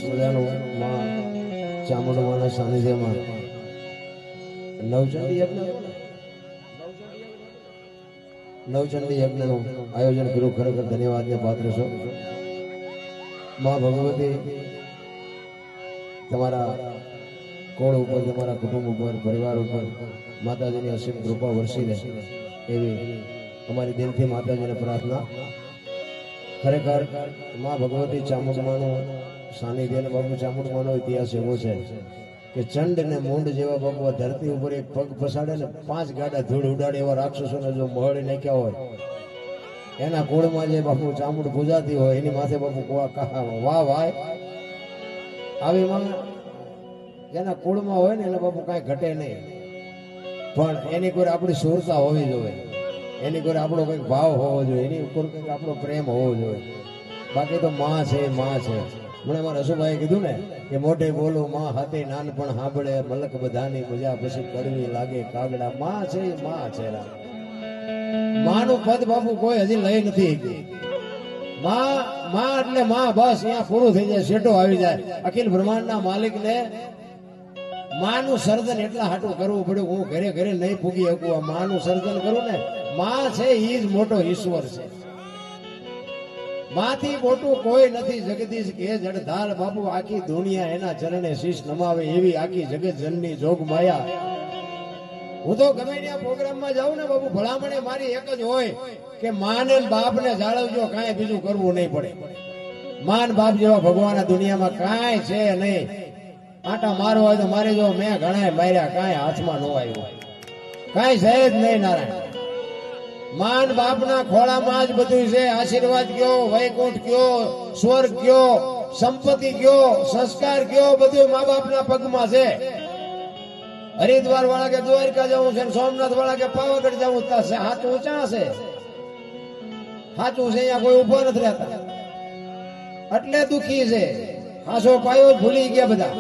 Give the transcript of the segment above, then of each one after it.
મજાનું માં ચામુંડમાના સાનિધ્યમાં નવચંડી યજ્ઞનું આયોજન કર્યું. ખરેખર ધન્યવાદને પાત્ર છો. માં ભગવતી તમારા કોળ ઉપર, તમારા કુટુંબ ઉપર, પરિવાર ઉપર માતાજીની અસીમ કૃપા વરસી રહે એવી અમારી દિલથી માતાજીને પ્રાર્થના. ખરેખર માં ભગવતી ચામુંડમાનું સાનિધ્ય અને બાપુ ચામુંડમાનો ઇતિહાસ એવો છે કે ચંડ ને મૂંડ જેવા બાપુ ધરતી ઉપર એક પગ ફસાડે ને 5 ગાડા ધૂળ ઉડાડે એવા રાક્ષસોને જો મહળી નાખ્યા હોય, એના કુળમાં જે બાપુ ચામુંડ પૂજાતી હોય એની માથે બાપુ વાહ વાય આવી માં જેના કુળમાં હોય ને એને બાપુ કાંઈ ઘટે નહીં. પણ એની કોઈ આપણી સુરતા હોવી જોઈએ, એની કોઈ આપણો કંઈક ભાવ હોવો જોઈએ, એની ઉપર કંઈક આપણો પ્રેમ હોવો જોઈએ. બાકી તો માં છે, માં છે. મને મારા રસુભાઈએ કીધું ને કે મોઢે બોલું માં હાથે નાનપણ સાંભળે મલક બધાની મજા પછી કડવી લાગે કાગડા. માં છે, માં છે. માનું પદ બાપુ કોઈ હજી લઈ નથી. માં એટલે માં, બસ અહીંયા પૂરું થઈ જાય, શેઠો આવી જાય. અખિલ બ્રહ્માંડના માલિકને માનું સર્જન એટલા હાટું કરવું પડ્યું. હું ઘરે ઘરે નહીં પૂગી શકું. માનું સર્જન કરું ને, માં છે એ જ મોટો ઈશ્વર છે. માથી મોટું કોઈ નથી. જગદીશ કે જડધાર બાપુ આખી દુનિયા એના ચરણે શીશ નમાવે એવી આખી જગત જનની જોગ માયા. હું તો ગમે ત્યાં પ્રોગ્રામમાં જાઉં ને બાપુ, ભલામણે મારી એક જ હોય કે માને બાપને જાળવજો, કાંઈ બીજું કરવું નહીં પડે. માન બાપ જેવા ભગવાન દુનિયામાં કાંઈ છે નહીં. આટા મારવા હોય તો મારી જો, મેં ઘણા માર્યા, કાંઈ હાથમાં ન આવ્યું, કાંઈ છે જ નહીં. નારાયણ માન બાપના ખોળામાં જ બધું છે. આશીર્વાદ કયો, વૈકુંઠ કયો, સ્વર્ગ કયો, સંપત્તિ કયો, સંસ્કાર કયો, બધું મા બાપના પગમાં છે. હરિદ્વાર વાળા કે દ્વારકા જવું છે, સોમનાથ વાળા કે પાવાગઢ જવું છે, સાચું ઊંચા છે, સાચું છે. અહીંયા કોઈ ઉભા નથી રહેતા, એટલે દુખી છે. હાસો પાયો જ ભૂલી ગયા બધા.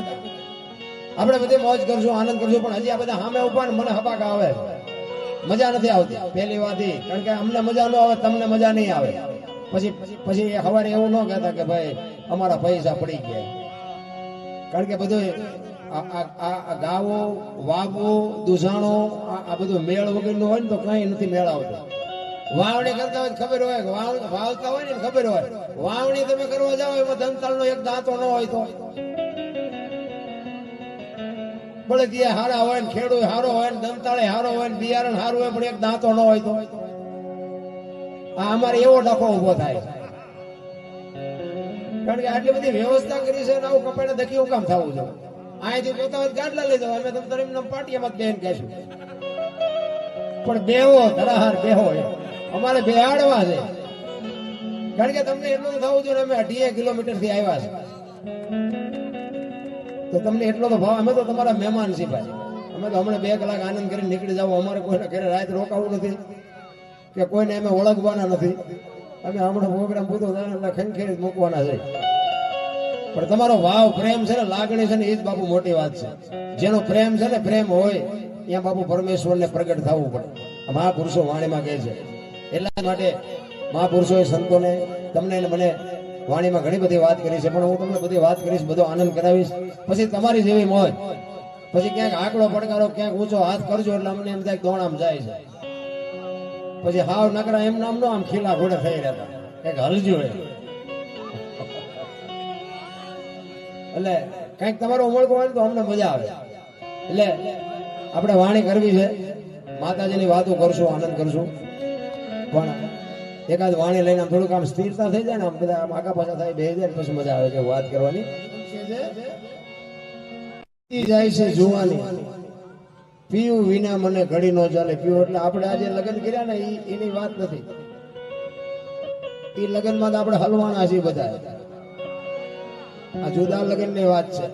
આપણે બધી મોજ કરશું, આનંદ કરશું, પણ હજી આ બધા સામે ઉભા ને મને હબાક આવે, મજા નથી આવતી. પહેલી વાત એ, કારણ કે અમને મજા ન આવે, તમને મજા નહીં આવે. પછી સવારે એવું ન કહેતા કે ભાઈ અમારા પૈસા પડી ગયા. કારણ કે બધું આ ગાવો વાવો દુસાણો આ બધું મેળ વગરનું હોય ને તો કઈ નથી મેળ આવતો. વાવણી કરતા હોય ખબર હોય, વાવતા હોય ને ખબર હોય. વાવણી તમે કરવા જાઓ એમાં દંતાળ નો એક દાંતો ન હોય તો ભલે ત્યાં હારા હોય ને, ખેડૂત હારો હોય ને, દંતાળે હારો હોય ને, બિયારણ હારું હોય, પણ એક દાંતો ન હોય તો આ અમારે એવો ડખો ઉભો થાય. કારણ કે આટલી બધી વ્યવસ્થા કરી છે ને, આવું કપાઈને દખી હું કામ થવું જોઈએ. અહીંથી પોતા ગાડલા લઈ જવા, અમે તમે પાટિયામાં બેન કહેશું, પણ બેહો ધરાહાર બેહો, અમારે બેહાડવા છે. કારણ કે તમને એટલું થવું જોઈએ, અમે 18 કિલોમીટર થી આવ્યા છે તો તમને એટલો તો ભાવ. અમે તો તમારા મહેમાન છીએ ભાઈ. અમે તો હમણાં 2 કલાક આનંદ કરીને નીકળી જાવ. અમારે કોઈને ઘરે રાત રોકાવું નથી કે કોઈને અમે ઓળખવાના નથી. અમે હમણાં પ્રોગ્રામ પૂરો થાય એટલે ખંખેરી મૂકવાના છે. પણ તમારો ભાવ પ્રેમ છે ને, લાગણી છે ને, એ જ બાપુ મોટી વાત છે. જેનો પ્રેમ છે ને, પ્રેમ હોય ત્યાં બાપુ પરમેશ્વરને પ્રગટ થવું પડે. મહાપુરુષો વાણીમાં કહે છે. એટલા માટે મહાપુરુષોએ સંતોને તમને મને વાણીમાં ઘણી બધી વાત કરી છે, પણ હું તમને બધી વાત કરીશ, બધો આનંદ કરાવીશ. પછી તમારી જેવી મોજ. પછી ક્યાંક આંકડો પડકારો, ક્યાંક ઊંચો હાથ કરજો એટલે અમને એમ થાય દોણામ જાય છે. પછી હાવ નકરા એમ નામ નો આમ ખીલા ઘોડે થઈ રહેતા, કઈક હલજો એટલે કઈક તમારો ઉમળકો હોય તો અમને મજા આવે. એટલે આપણે વાણી કરવી છે, માતાજીની વાતો કરશું, આનંદ કરશું, પણ એકાદ વાણી લઈને આમ થોડુંક આમ સ્થિરતા થઈ જાય ને, આમ બધા આગા પાછા થાય, બે જાય પછી મજા આવે છે વાત કરવાની. જાય છે જોવાની પીવું વિના મને ઘડી નો ચાલે. પીવું એટલે આપણે આજે લગ્ન કર્યા ને એની વાત નથી. એ લગ્ન માં આપણે હલવાના છીએ બધા. આ જુદા લગ્ન ની વાત છે.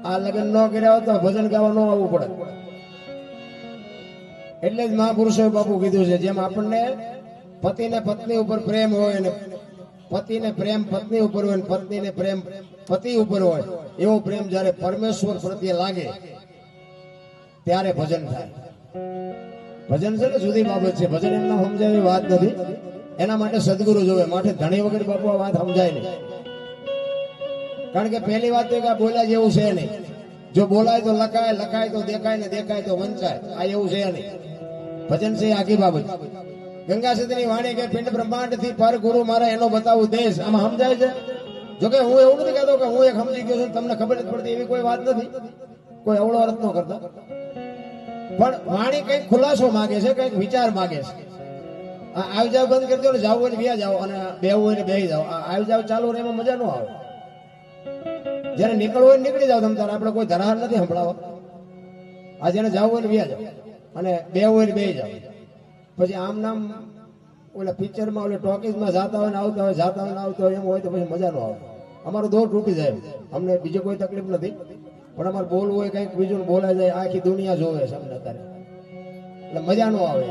આ લગ્ન ન કર્યા હોત તો ભજન ગાવા ન આવવું પડે. એટલે જ મહાપુરુષોએ બાપુ કીધું છે, જેમ આપણને પતિને પત્ની ઉપર પ્રેમ હોય ને પતિને પ્રેમ પત્ની ઉપર હોય ને પત્નીને પ્રેમ પતિ ઉપર હોય, એવો પ્રેમ જયારે પરમેશ્વર પ્રત્યે લાગે ત્યારે ભજન થાય. ભજન છે ને જુદી બાબત છે. ભજન એમના સમજાય એવી વાત નથી. એના માટે સદગુરુ જોવે. માટે ધણી વગર બાપુ આ વાત સમજાય નહીં. કારણ કે પહેલી વાત તો કે આ બોલ્યા જેવું છે નહીં. જો બોલાય તો લખાય, લખાય તો દેખાય, ને દેખાય તો વંચાય. આ એવું છે નહીં. ભજન છે આખી બાબત. ગંગા સતીની વાણી કે પિંડ બ્રહ્માંડ થી પર ગુરુ મારે એનો બતાવું દેશ. આમાં સમજાય છે. જોકે હું એવું નથી કહેતો કે હું એક સમજી ગયો છું તમને ખબર નથી પડતી, એવી કોઈ વાત નથી. કોઈ અવળો અર્થ ન કરતા, પણ વાણી કઈક ખુલાસો માંગે છે, કઈક વિચાર માંગે છે. આવી જાવ બંધ કરી દો ને, જાવ હોય ને વ્યા જાઓ, અને બેવું હોય ને બેહી જાઓ. આવી જાવ ચાલુ રહે એમાં મજા ન આવે. જયારે નીકળવું હોય નીકળી જાવ તમ તારે. આપણે કોઈ ધરાર નથી સંભળાવવા. આ જેને જવું હોય ને વ્યા જાવ, અને બેવું હોય ને બેહી જાવ. પછી આમ નામ ઓલા પિક્ચરમાં ઓલા ટોકીઝમાં જાતા હોય ને આવતા હોય, જાતા હોય ને આવતા હોય એમ હોય તો પછી મજા ન આવે. અમારું દોર તૂટી જાય. અમને બીજી કોઈ તકલીફ નથી, પણ અમારે બોલવું હોય કંઈક બીજું બોલાય જાય, આખી દુનિયા જોવે છે અમને અત્યારે, એટલે મજા ન આવે.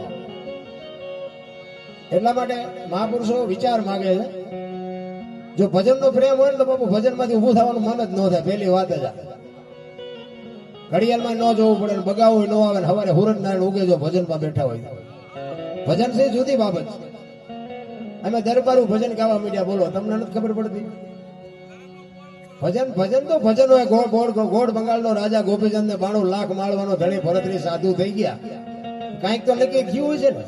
એટલા માટે મહાપુરુષો વિચાર માગે છે. જો ભજનનો પ્રેમ હોય ને તો બાપુ ભજનમાંથી ઊભું થવાનું મન જ ન થાય. પહેલી વાત જ આ. ઘડિયાળમાં ન જોવું પડે, બગાવું ન આવે, સવારે હુરજ નારાયણ ઉગે જો ભજનમાં બેઠા હોય. ભજન છે જુદી બાબત. અમે દરબારું ભજન ગાવા મીડ્યા, બોલો તમને નથી ખબર પડતી? ભજન ભજન તો ભજન હોય. ગોળ બંગાળનો રાજા ગોપીચંદ ને 92 લાખ માળવાનો ધણી ભરતરી સાધુ થઈ ગયા. કઈક તો નક્કી થયું હોય છે ને.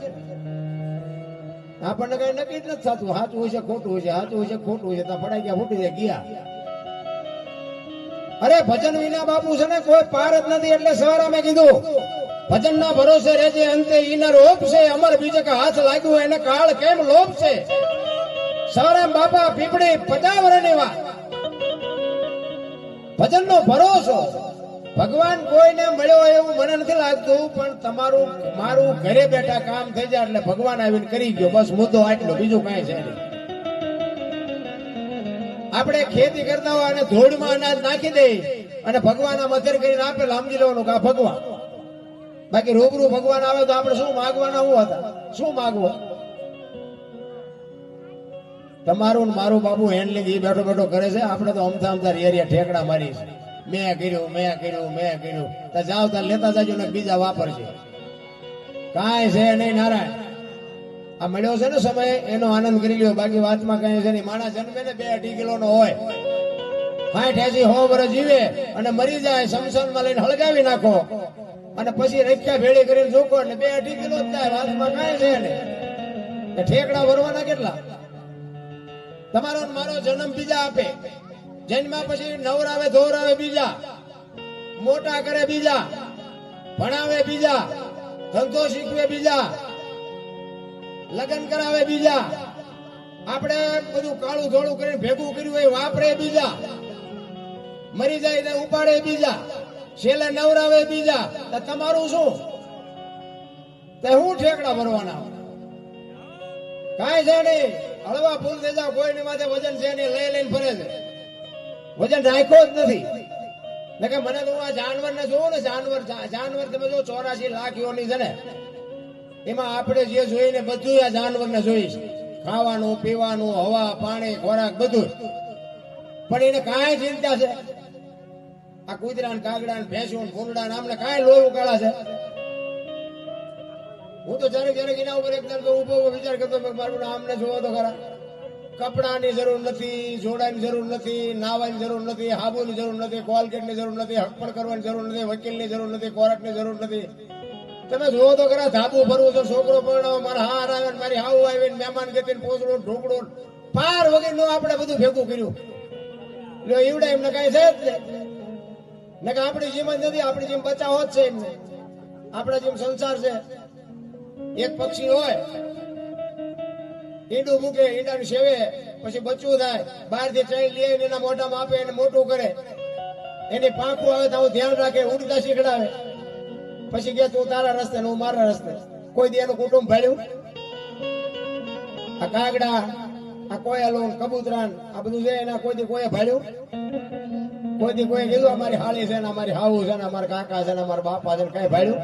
આપણને કઈ નક્કી જ નથી થતું. સાચું હોય છે ખોટું હોય છે, સાચું હોય છે ખોટું હોય છે. ત્યાં પડાઈ ગયા, ફૂટી ગયા. અરે ભજન વિના બાપુ છે ને કોઈ પાર જ નથી. એટલે સવારે મેં કીધું ભજન ના ભરોસે રહેજે, અંતે ઈના રોપ છે. અમર બીજે કે હાથ લાગ્યું એને કાળ કેમ લોપ છે. સવારે બાપા પીપળી 50 વર્ષની વાત. ભજન નો ભરોસો. ભગવાન કોઈને મળ્યો એવું મને નથી લાગતું, પણ તમારું મારું ઘરે બેઠા કામ થઈ જાય એટલે ભગવાન આવીને કરી ગયો. બસ મુદ્દો આટલો, બીજું કઈ છે નહીં. આપણે ખેતી કરતા હોય અને ધૂળમાં અનાજ નાખી દે અને ભગવાન આ મધર કરીને આપે, સમજી લેવાનું કે આ ભગવાન. બાકી રૂબરૂ ભગવાન આવે તો આપણે શું માગવાના? હું હતા શું માગવું? તમારું મારું બાબુ હેન્ડલિંગ એ બેઠો બેઠો કરે છે. આપણે તો અમથા અમથા એરિયા ઠેકડા મારી છે. મેં કર્યું, મેં કર્યું, મેં કર્યું. તો જાવ ત્યાં લેતા જાજો ને બીજા વાપરશે. કાંઈ છે નહીં નારાયણ. આ મળ્યો છે ને સમય, એનો આનંદ કરી લ્યો. બાકી વાતમાં કઈ છે નહીં. માણસ જન્મે ને 2-2.5 કિલો નો હોય, 60-80-100 વર્ષ જીવે અને મરી જાય. શમશાનમાં લઈને હળગાવી નાખો અને પછી રખ્યા ભેળી કરીને જોકો એટલે 2-2.5 કિલો જ થાય. વાતમાં કઈ છે નહીં. ઠેકડા ભરવાના કેટલા? તમારો મારો જન્મ બીજા આપે, જન્મા પછી નવરાવે ધોરાવે બીજા, મોટા કરે બીજા, ભણાવે બીજા, ધંધો શીખવે બીજા, લગ્ન કરાવે બીજા. આપણે બધું કાળું ધોળું કરીને ભેગું કર્યું હોય વાપરે બીજા, મરી જાય તો ઉપાડે બીજા, છેલ્લે નવરાવે બીજા. તમારું શું? તે હું ઠેકડા ભરવાના? કાંઈ છે નહીં. હળવા ફૂલ થઈ જાવ. કોઈની માથે વજન છે નહીં, લઈ લઈને ફરે છે. વજન રાખ્યો જ નથી. કે મને તો આ જાનવર ને જોવો ને, જાનવર તમે જો 84 લાખ યોની છે ને, એમાં આપણે જે જોઈને બધું આ જાનવર ને જોઈશ. ખાવાનું, પીવાનું, હવા, પાણી, ખોરાક બધું. પણ એને કાંઈ ચિંતા છે? આ કૂતરા, કાગડા, ભેંસું, ભૂંડા આમને કાંઈ લોહી ઉકાળા છે? હું તો જયારે એના ઉપર એકદમ તો ઉભો વિચાર કરતો, મારું આમને જોવો તો ખરા. કપડાની જરૂર નથી, જોડાની જરૂર નથી, નાવાની જરૂર નથી, હાબુની જરૂર નથી, કોલગેટની જરૂર નથી, હકપણ કરવાની જરૂર નથી, વકીલની જરૂર નથી, કોર્ટની જરૂર નથી. તમે જોવો તો ખરા. ધાબુ ભરવું તો છોકરો પરણાવો, મારા હાર આવે, મારી હાવ આવીને મહેમાન ગતિને પોસડું ઢોકડું પાર વગર આપણે બધું ભેગું કર્યું. લો એવડા એમને કઈ છે જ ને કે આપણી જેમ જ નથી. આપણી જેમ બચાવો જ છે એમને. આપણા જેમ સંસાર છે. એક પક્ષી હોય, ઈંડું મૂકે, ઈંડાને સેવે, પછી બચ્ચું થાય, બહારથી ચાઈ લે એના મોઢામાં આપે, એને મોટું કરે, એની પાંખું આવે તો ધ્યાન રાખે, ઉડતા શીખડાવે. પછી કે તું તારા રસ્તે ને હું મારા રસ્તે. કોઈ દી એનું કુટુંબ ભાડ્યું? આ કાગડા, આ કોયલો, કબૂતરા, આ બધું છે એના કોઈ દી કોઈ ભાડ્યું? કોઈ દી કોઈ કીધું અમારી હાળી છે ને, અમારી હાવું છે ને, અમારા કાકા છે ને, અમારા બાપા છે ને, કઈ ભાડ્યું?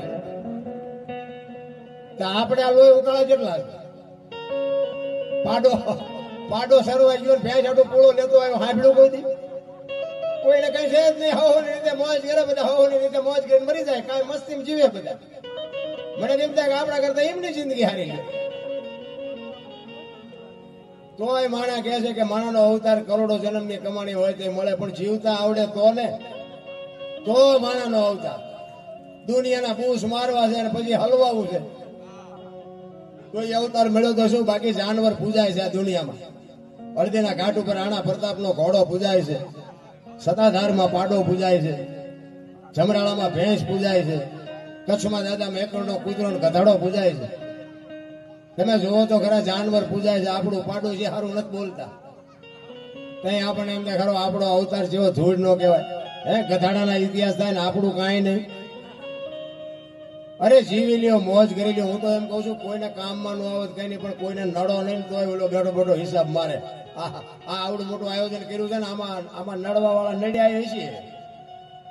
આપણે આ લોહી ઉકાળા કેટલા? પાડો સરવા ગયો, ભેંસ આટલું પૂળો લેતો આવ્યો, હાંભળ્યું કોઈ દી? કોઈને કઈ છે જ નહીં. હવની રીતે મોજ કરે બધા, હવની રીતે મોજ કરીને મરી જાય. કાંઈ મસ્તી જીવે બધા. મને એમ થાય કે આપણા કરતા એમની જિંદગી હારી લે. તોય માણા કહે છે કે માણાનો અવતાર કરોડો જન્મની કમાણી હોય તે મળે, પણ જીવતા આવડે તો ને, તો માણાનો અવતાર. દુનિયાના પૂછ મારવા છે અને પછી હલવાવું છે, કોઈ અવતાર મળ્યો તો શું? બાકી જાનવર પૂજાય છે આ દુનિયામાં. અડધીના ઘાટ ઉપર રાણા પ્રતાપનો ઘોડો પૂજાય છે, સતાધારમાં પાડો પૂજાય છે, જમરાળામાં ભેંસ પૂજાય છે, કચ્છમાં દાદા મેકરનો કૂતરો ને ગધાડો પૂજાય છે. તમે જોવો તો ખરા જાનવર પૂજાય છે. આપણું પાડું છે સારું નથી બોલતા, કઈ આપણને એમને ખરો આપણો અવતાર જેવો ધૂળ ન કહેવાય. હે ગધાડાના ઇતિહાસ થાય ને આપણું કાંઈ નહીં. અરે જીવી લ્યો, મોજ કરી લ્યો. હું તો એમ કઉ છું કોઈને કામમાં ન આવત કઈ નહીં, પણ કોઈને નડો નહીં તો ઓલો બેઠો બેઠો હિસાબ મારે. આ આવડું મોટું આયોજન કર્યું છે ને, આમાં નડવા વાળા નડ્યા છે,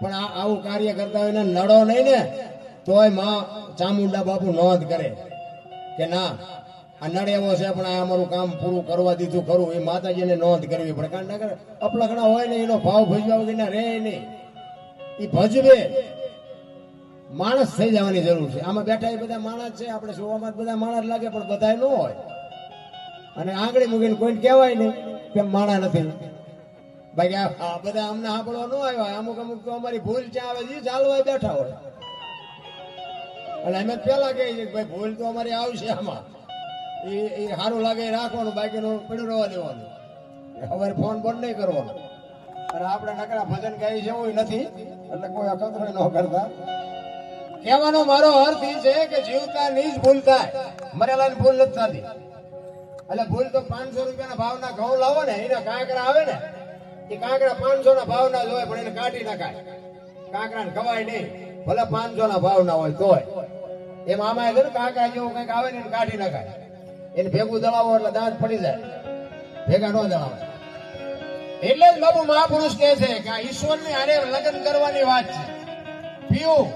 પણ આવું કાર્ય કરતા હોય ને નડો નહીં ને, તોય માં ચામુંડા બાપુ નોંધ કરે કે ના આ નડે એવો છે, પણ આ અમારું કામ પૂરું કરવા દીધું ખરું. એ માતાજીને નોંધ કરવી પડે, કારણ કે અપલખણા હોય ને એનો ભાવ ભજવા વગર રે નહીં. એ ભજવે માણસ થઈ જવાની જરૂર છે. આમાં બેઠા એ બધા માણસ છે, આપણે જોવામાં બધા માણસ લાગે, પણ બધા ન હોય. અને આંગળી મૂકીને કોઈને કહેવાય નહીં કે માણા નથી. બાકી આ બધા અમને સાંભળવા ન આવ્યા. અમુક અમુક તો અમારી ભૂલ ક્યાં આવે છે ચાલવા બેઠા હોય, અને અમે પેલા કહીએ છીએ ભાઈ ભૂલ તો અમારી આવશે. આમાં એ સારું લાગે રાખવાનું, બાકીનું પડ્યું રહેવા દેવાનું. હવે ફોન બંધ નહીં કરવાનો. અને આપણે નકરા ભજન ગાઈ છે એવું નથી, એટલે કોઈ અખતરો ન કરતા. કહેવાનો મારો અર્થ એ છે કે જીવતા ની જ ભૂલ થાય, મરેલાની ભૂલ નથી થતી. એટલે ભૂલ તો 500 રૂપિયાના ભાવના ઘઉં લાવો ને, એના કાંકરા આવે ને, એ કાંકરા 500 ના ભાવના જ હોય, પણ એને કાઢી નાખાય. કાંકરા ને ખવાય નહીં, ભલે 500 ના ભાવના હોય તોય. એમ આમાં છે ને કાંકરા જેવું કંઈક આવે ને એને કાઢી નાખાય. એને ભેગું દળાવો એટલે દાંત પડી જાય, ભેગા ન દળાવો. એટલે જ બાબુ મહાપુરુષ કહે છે કે આ ઈશ્વરની હારે લગ્ન કરવાની વાત છે. પીયું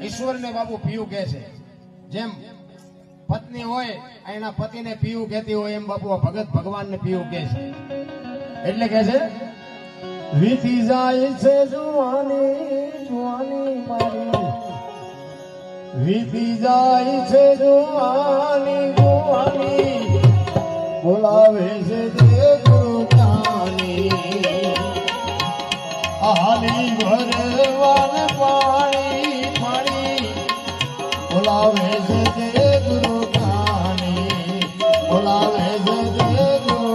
ઈશ્વરને બાબુ પીયું કહે છે. જેમ પત્ની હોય એના પતિને પીયું કહેતી હોય, એમ બાપુ ભગત ભગવાનને પીયું કહે છે. એટલે કહે છે વીતી જાય છે જુવાની જુવાની મારી, વીતી જાય છે જુવાની જુવાની, બોલાવે છે તે ગુરુ જ્ઞાની, હાલી ભરવાન પાણી પાણી, બોલાવે છે તે ગુરુ જ્ઞાની, બોલાવે છે તે ગુરુ.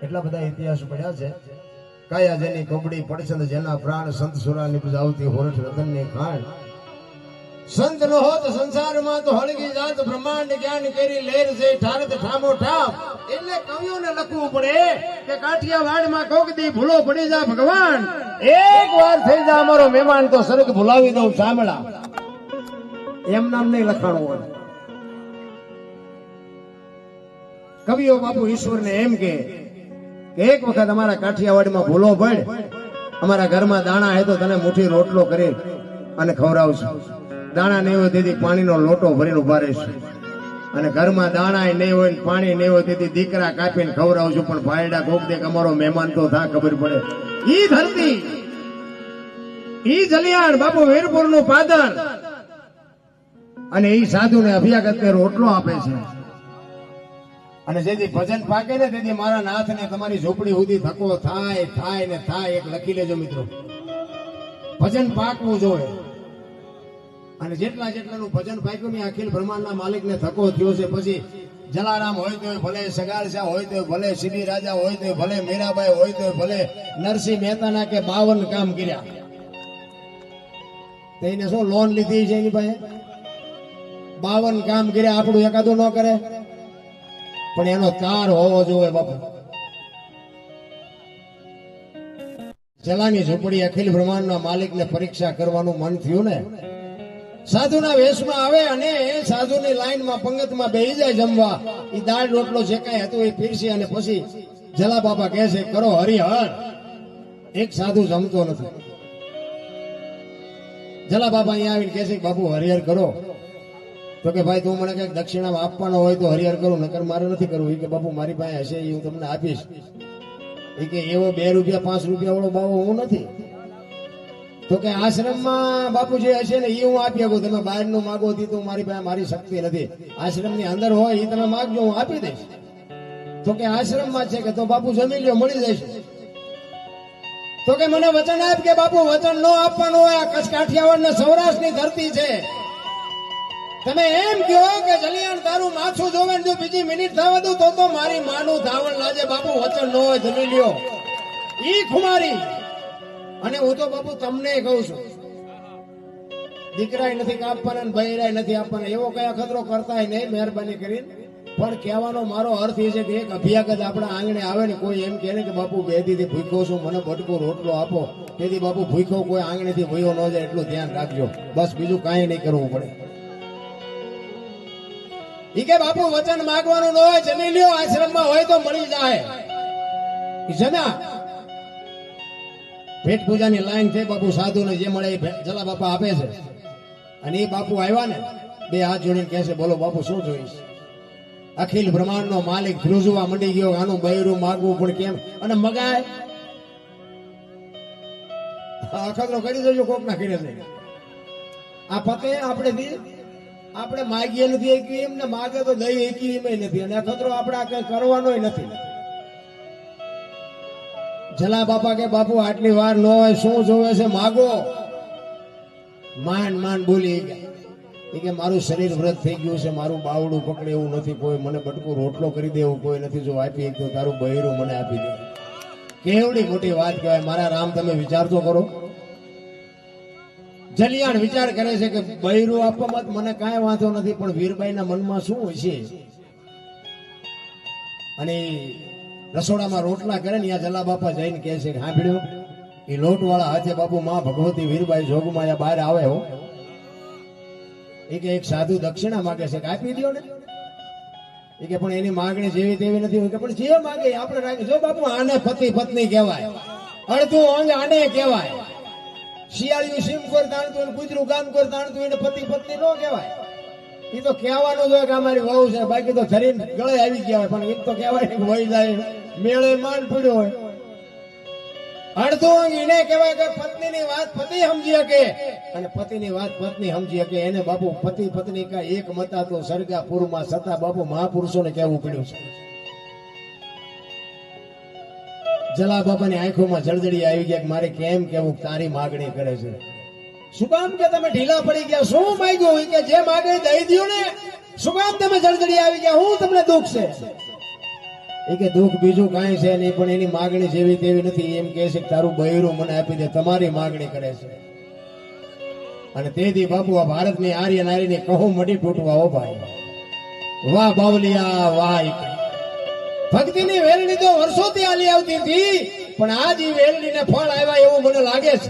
એટલા બધા ઇતિહાસ પડ્યા છે. કાયા જેની કબડી પડછંદ જેના પ્રાણ સંત સુરાની બજાવતી હોરઠ રતનની ખાણ. સંત નો હોત સંસારમાં તો હળગી જાત બ્રહ્માંડ જ્ઞાન કરી લેર છે ઠારત ઠામો ઠામ. એટલે કવિઓને લખવું પડે કે કાઠિયાવાડમાં કોક દી ભૂલો પડી જા ભગવાન, એક વાર થઈ જા અમારો મહેમાન તો સ્વર્ગ ભૂલાવી દઉં સાંભળા. એમ નામ નહીં લખાણું હોય. કવિઓ બાપુ ઈશ્વરને એમ કે એક વખત અમારા કાઠિયાવાડમાં ભૂલો પડ, અમારા ઘરમાં દાણા હે તો તને મુઠ્ઠી રોટલો કરી અને ખવડાવશું. દાણા નહીં હોય તેથી પાણીનો લોટો ભરીને ઉભા રહીશું. અને ઘરમાં દાણા નહીં હોય ને પાણી નહીં હોય તેથી દીકરા કાપીને ખવડાવશું. પણ ભાઈડા કોક દેખ અમારો મહેમાન તો થા ખબર પડે. ઈ ધરતી, ઈ જલિયાણ બાપુ વીરપુર નું પાદર, અને ઈ સાધુ ને અભિયાગત ને રોટલો આપે છે. અને જેથી ભજન પાકે ને તેથી મારા નાથ ને તમારી ઝૂંપડી સુધી ધક્કો થાય થાય ને થાય. એક લખી લેજો મિત્રો, ભજન પાકવું જોઈએ. અને જેટલા જેટલાનું ભજન પાક્યું ને અખિલ બ્રહ્માંડના માલિકને થકો થયો છે. પછી જલારામ હોય તો ભલે, સગારશા હોય તો ભલે, સિદ્ધિ રાજા હોય તો ભલે, મીરાબાઈ હોય તો ભલે, નરસિંહ મહેતાના કે 52 કામ કર્યા. તેને શું લોન લીધી છે એની પાસે? 52 કામ કર્યા, આપણું એકાદું ન કરે? પણ એનો તાર હોવો જોઈએ બાપુ. જલાની ઝૂંપડી અખિલ બ્રહ્માંડના માલિકને પરીક્ષા કરવાનું મન થયું ને, સાધુના વેશમાં આવે અને સાધુની લાઈનમાં પંગતમાં બેસી જાય જમવા. એ દાળ રોટલો જે કાંઈ હતું એ પીરસી અને પછી જલા બાપા કહે છે કરો હરિહર. એક સાધુ જમતો નથી. જલા બાપા અહીંયા આવીને કહે છે બાપુ હરિહર કરો. તો કે ભાઈ તું મને કઈક દક્ષિણામાં આપવાનો હોય તો હરિહર કરું, નકર મારે નથી કરવું. એ કે બાપુ મારી પાસે હશે એ હું તમને આપીશ. એ કે એવો 2 રૂપિયા 5 રૂપિયા વાળો બાવો હું નથી. તો કે આશ્રમમાં બાપુ જે હશે ને એ હું આપી શકું. તમે બહારનું માગો હતી તો મારી પાસે મારી શક્તિ નથી. આશ્રમની અંદર હોય એ તમે માગજો, હું આપી દઈશ. તો કે આશ્રમમાં છે કે તો બાપુ જમી લ્યો, મળી જશે. તો કે મને વચન આપ કે બાપુ વચન ન આપવાનું હોય. આ કચ્છ કાઠિયાવાડ ને સૌરાષ્ટ્રની ધરતી છે. તમે એમ કહો કે જલિયાણ તારું માથું જોવે જો બીજી મિનિટ થવા દઉં તો મારી માનું ધાવણ લાજે. બાપુ વચન ન હોય જમી લ્યો. ઈ ખુમારી. અને હું તો બાપુ તમને કહું છું, દીકરાય નથી કાપવાના ને બૈરાય નથી આપવાના. એવો કયા ખતરો કરતા નહીં મહેરબાની કરીને. પણ કહેવાનો મારો અર્થ એ છે કે એક અભ્યાગત આપણા આંગણે આવે ને કોઈ એમ કહે ને કે બાપુ 2 દીથી ભૂખ્યો છું, મને બટકો રોટલો આપો. તેથી બાપુ ભૂખ્યો કોઈ આંગણેથી વયો ન જાય એટલું ધ્યાન રાખજો. બસ બીજું કાંઈ નહીં કરવું પડે. ઈ કે બાપુ વચન માંગવાનું ન હોય, જમી લ્યો. આશ્રમમાં હોય તો મળી જાય. જમ્યા. પેટ પૂજાની લાઈન છે બાપુ. સાધુને જે મળે એ જલા બાપા આપે છે. અને એ બાપુ આવ્યા ને 2 હાથ જોડીને કહે છે બોલો બાપુ શું જોઈશ? અખિલ બ્રહ્માંડનો માલિક ધ્રુજવા મંડી ગયો. આનું બૈરું માગવું પણ કેમ? અને મગાય અખતરો કરી દેજો કોક ના કરે છે. આ પતે આપણે માગીએ નથી એકી, એમને માગે તો દઈ એકી એમ નથી. અને અખતરો આપણે કઈ કરવાનો નથી. જલા બાપા કે બાપુ આટલી વાર ન હોય, શું જોવે છે માગો. માંડ બોલી ગયા કે મારું શરીર વ્રત થઈ ગયું છે, મારું બાવડું પકડે એવું નથી કોઈ, મને બટકું રોટલો કરી દે એવું કોઈ નથી. જો આપી તો તારું બૈરું મને આપી દે. કેવડી મોટી વાત કહેવાય. મારા રામ તમે વિચાર તો કરો. જલિયાણ વિચાર કરે છે કે બૈરું આપવામાં મને કાંઈ વાંધો નથી, પણ વીરબાઈના મનમાં શું હોય છે? અને રસોડામાં રોટલા કરે ને જલા બાપા જઈને કહે છે સાંભળ્યો એ લોટ વાળા હાથે બાપુ માં ભગવતી વીરબાઈ જોગમાયા બહાર આવે હો. એ કે એક સાધુ દક્ષિણા માગે છે કે આપી દો ને. એ કે પણ એની માંગણી જેવી તેવી નથી. કે પણ જે માગે આપણે રાખી. જો બાપુ આને પતિ પત્ની કહેવાય, અડધું અંગ આને કહેવાય. શિયાળિયું સીમ કોઈ તાણતું, કૂતરું ગામ કોઈ તાણતું, એને પતિ પત્ની ન કહેવાય. એ તો કહેવાનું જોઈએ કે અમારી વહુ છે. બાકી તો ધરીને ગળે આવી ગયા હોય. પણ એક તો કહેવાય કે વહી જાય મેળે માંડ પડ્યો હોય. અડધું અંગ એને કહેવાય કે પત્નીની વાત પતિ સમજી શકે અને પતિની વાત પત્ની સમજી શકે. એને બાપુ પતિ પત્ની કા એક મતા તો સરગાપુરમાં સતા બાપુ મહાપુરુષોને કહેવું પડ્યું છે. જલા બાપાની આંખોમાં જળજડી આવી ગયા કે મારે કેમ કેવું તારી માગણી કરે છે. શું કામ કે તમે ઢીલા પડી ગયા? શું માંગ્યું? કે જે માગણી દઈ દઉં ને. શું કામ તમે જળજડી આવી ગયા? હું તમને દુઃખ છે? એ કે દુઃખ બીજું કાંઈ છે નહીં, પણ એની માગણી જેવી તેવી નથી. એમ કહે છે કે તારું બૈરું મને આપી દે. તમારી માગણી કરે છે. અને તેથી બાપુ આ ભારતની આર્ય નારીની કહું મડી તૂટવા હો ભાઈ. વાહ બાવલિયા વાહ. ભક્તિની વેલણી તો વર્ષોથી આલી આવતી હતી, પણ આજ એ વેલણીને ફળ આવ્યા એવું મને લાગે છે.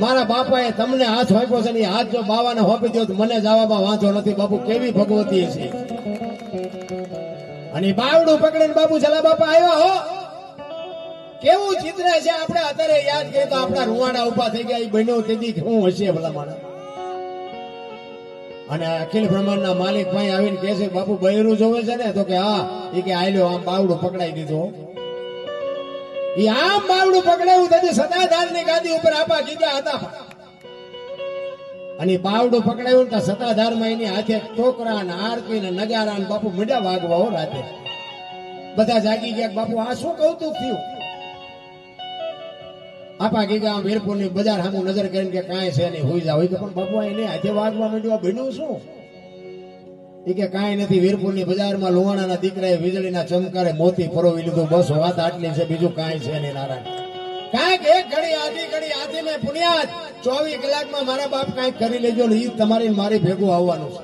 મારા બાપાએ તમને હાથ હોપ્યો છે ને હાથ જો બાવાને હોપી દો તો મને જવામાં વાંધો નથી. બાપુ કેવી ભગવતી છે. અને બાવડું પકડીને બાપુ જલા બાપા આવ્યા હો. કેવું ચિત્ર છે. આપણે અત્યારે યાદ કરીએ તો આપણા રૂવાડા ઉભા થઈ ગયા. એ બન્યો તેથી શું હશે ભલા માણસ. અને અખિલ બ્રહ્માંડના માલિક ભાઈ આવીને કહે છે બાપુ બૈરું જોવે છે ને? તો કે હા. એ કે આલ્યો આમ બાવડું પકડાઈ દીધો. એ આમ બાવડું પકડાયું તેથી સતાધારની ગાદી ઉપર આપા કીધા હતા. અને બાવડું પકડાયું ને સતાધારમાં એની હાથે ટોકરા ને આરતી ને નગારા ને બાપુ મીડા વાગવા હો રાતે. બધા જાગી ગયા બાપુ આ શું કૌતુક થયું? આપા ગીગા વીરપુર ની બજાર સામુ નજર કરીને કે કાંઈ છે નહીં હોઈ જાવ કે પણ બાપુ એને હાથે વાગવા માંડ્યું બન્યું શું એ કે કાંઈ નથી વીરપુર ની બજારમાં લુવાણાના દીકરાએ વીજળીના ચમકારે મોતી પરોવી લીધું બસ વાત આટલી છે બીજું કાંઈ છે નહીં નારાયણ કાંઈક એક ઘડી આધી મેં પુણ્યાત 24 કલાકમાં મારા બાપ કાંઈક કરી લેજો ને ઈ તમારી મારી ભેગું આવવાનું છે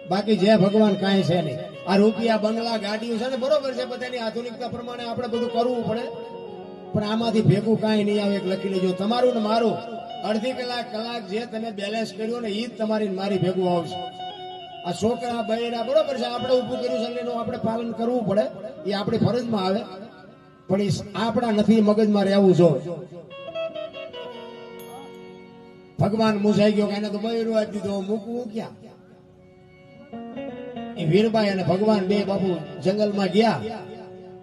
બાકી જે ભગવાન કાંઈ છે નહીં આ રૂપિયા બંગલા ગાડીઓ છે ને બરોબર છે બધાની આધુનિકતા પ્રમાણે આપણે બધું કરવું પડે પણ આમાંથી ભેગું કાંઈ નહીં આવે એક લખી લેજો તમારું ને મારું અડધી કલાક જે તમે બેલેન્સ કર્યું ને ઈ જ તમારી મારી ભેગું આવશે આ છોકરા બૈરા બરોબર છે આપણે ઊભું કર્યું છે એનું આપણે પાલન કરવું પડે એ આપણી ફરજમાં આવે પણ એ આપણા નથી મગજમાં રહેવું જોઈએ ભગવાન મૂંઝાઈ ગયો કે એને તો બૈરું આપી દીધો મૂકવું ક્યાં એ વીરબાઈ અને ભગવાન બે બાપુ જંગલમાં ગયા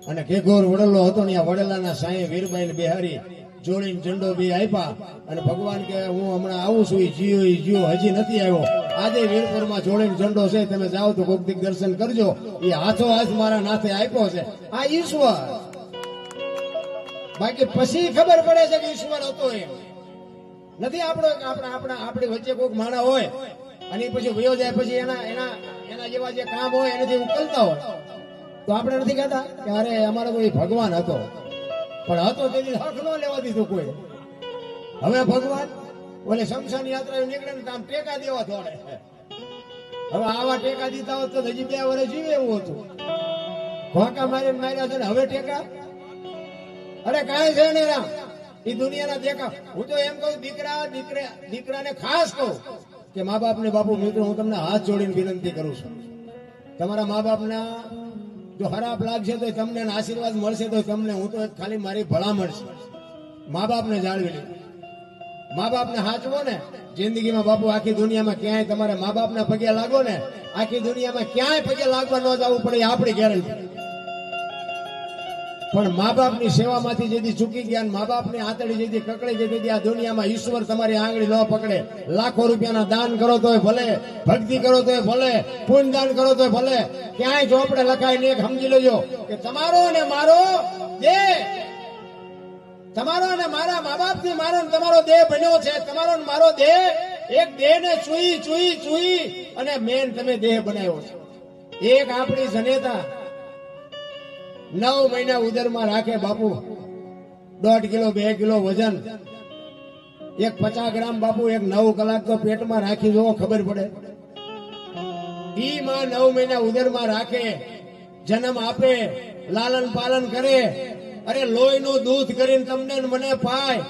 અને ઘેઘોર વડેલો હતો ને આ વડેલાના સાંયે વીરબાઈ ને બેહારી જોડીને ઝંડો બે આપ્યા અને ભગવાન કે હું હમણાં આવું છું જીઓ હજી નથી આવ્યો આજે વીરપુરમાં જોડીને ઝંડો છે તમે જાઓ તો કોક દીક દર્શન કરજો એ હાથો હાથ મારા નાથે આપ્યો છે આ ઈશ્વર બાકી પછી ખબર પડે છે કે ઈશ્વર હતો એમ નથી આપણો આપણી વચ્ચે કોઈક માણા હોય અને પછી વયો જાય પછી એના જેવા જે કામ હોય એનાથી ઉકલતા હોય તો આપણે નથી કહેતા કે અરે અમારો કોઈ ભગવાન હતો પણ હતો તેની હક ન લેવા દીધું કોઈ હવે ભગવાન ઓલે શમશાન યાત્રા નીકળે ને આમ ટેકા દેવા થોડે હવે આવા ટેકા દીધા હોત તો હજી 2 વર્ષ જીવે એવું હતું ઘોંકા માર્યા છે ને હવે ટેકા અરે કાંઈ છે ને રામ એ દુનિયાના દેખા હું તો એમ કહું દીકરાને ખાસ કહું કે મા બાપને બાપુ મિત્રો હું તમને હાથ જોડીને વિનંતી કરું છું તમારા મા બાપના જો ખરાબ લાગશે તો તમને આશીર્વાદ મળશે તો તમને હું તો ખાલી મારી ભલામણ છે મા બાપને જાળવી લે મા બાપને હાચવો ને જિંદગીમાં બાપુ આખી દુનિયામાં ક્યાંય તમારે મા બાપના પગે લાગો ને આખી દુનિયામાં ક્યાંય પગે લાગવા ન જવું પડે આપણી ગેરંટી પણ મા બાપની સેવામાંથી જેથી ચૂકી ગયા મા બાપની આંતળી જેથી કકડી જેથી આ દુનિયામાં ઈશ્વર તમારી આંગળી ન પકડે લાખો રૂપિયાના દાન કરો તોય ભલે ભક્તિ કરો તોય ભલે પુણ્ય દાન કરો તોય ભલે ક્યાંય ચોપડે લખાય ને એક સમજી લેજો કે તમારો અને મારો દેહ તમારો અને મારા મા બાપથી મારો તમારો દેહ બન્યો છે તમારો ને મારો દેહ એક દેહને ચૂઈ અને મેન તમે દેહ બનાવ્યો છે એક આપણી જનેતા 9 મહિના ઉદરમાં રાખે બાપુ 1.5 કિલો 2 કિલો વજન એક 50 ગ્રામ બાપુ એક 9 કલાક તો પેટમાં રાખી જો ખબર પડે ઈ માં 9 મહિના ઉદરમાં રાખે જન્મ આપે લાલન પાલન કરે અરે લોહીનું દૂધ કરીને તમને મને પાય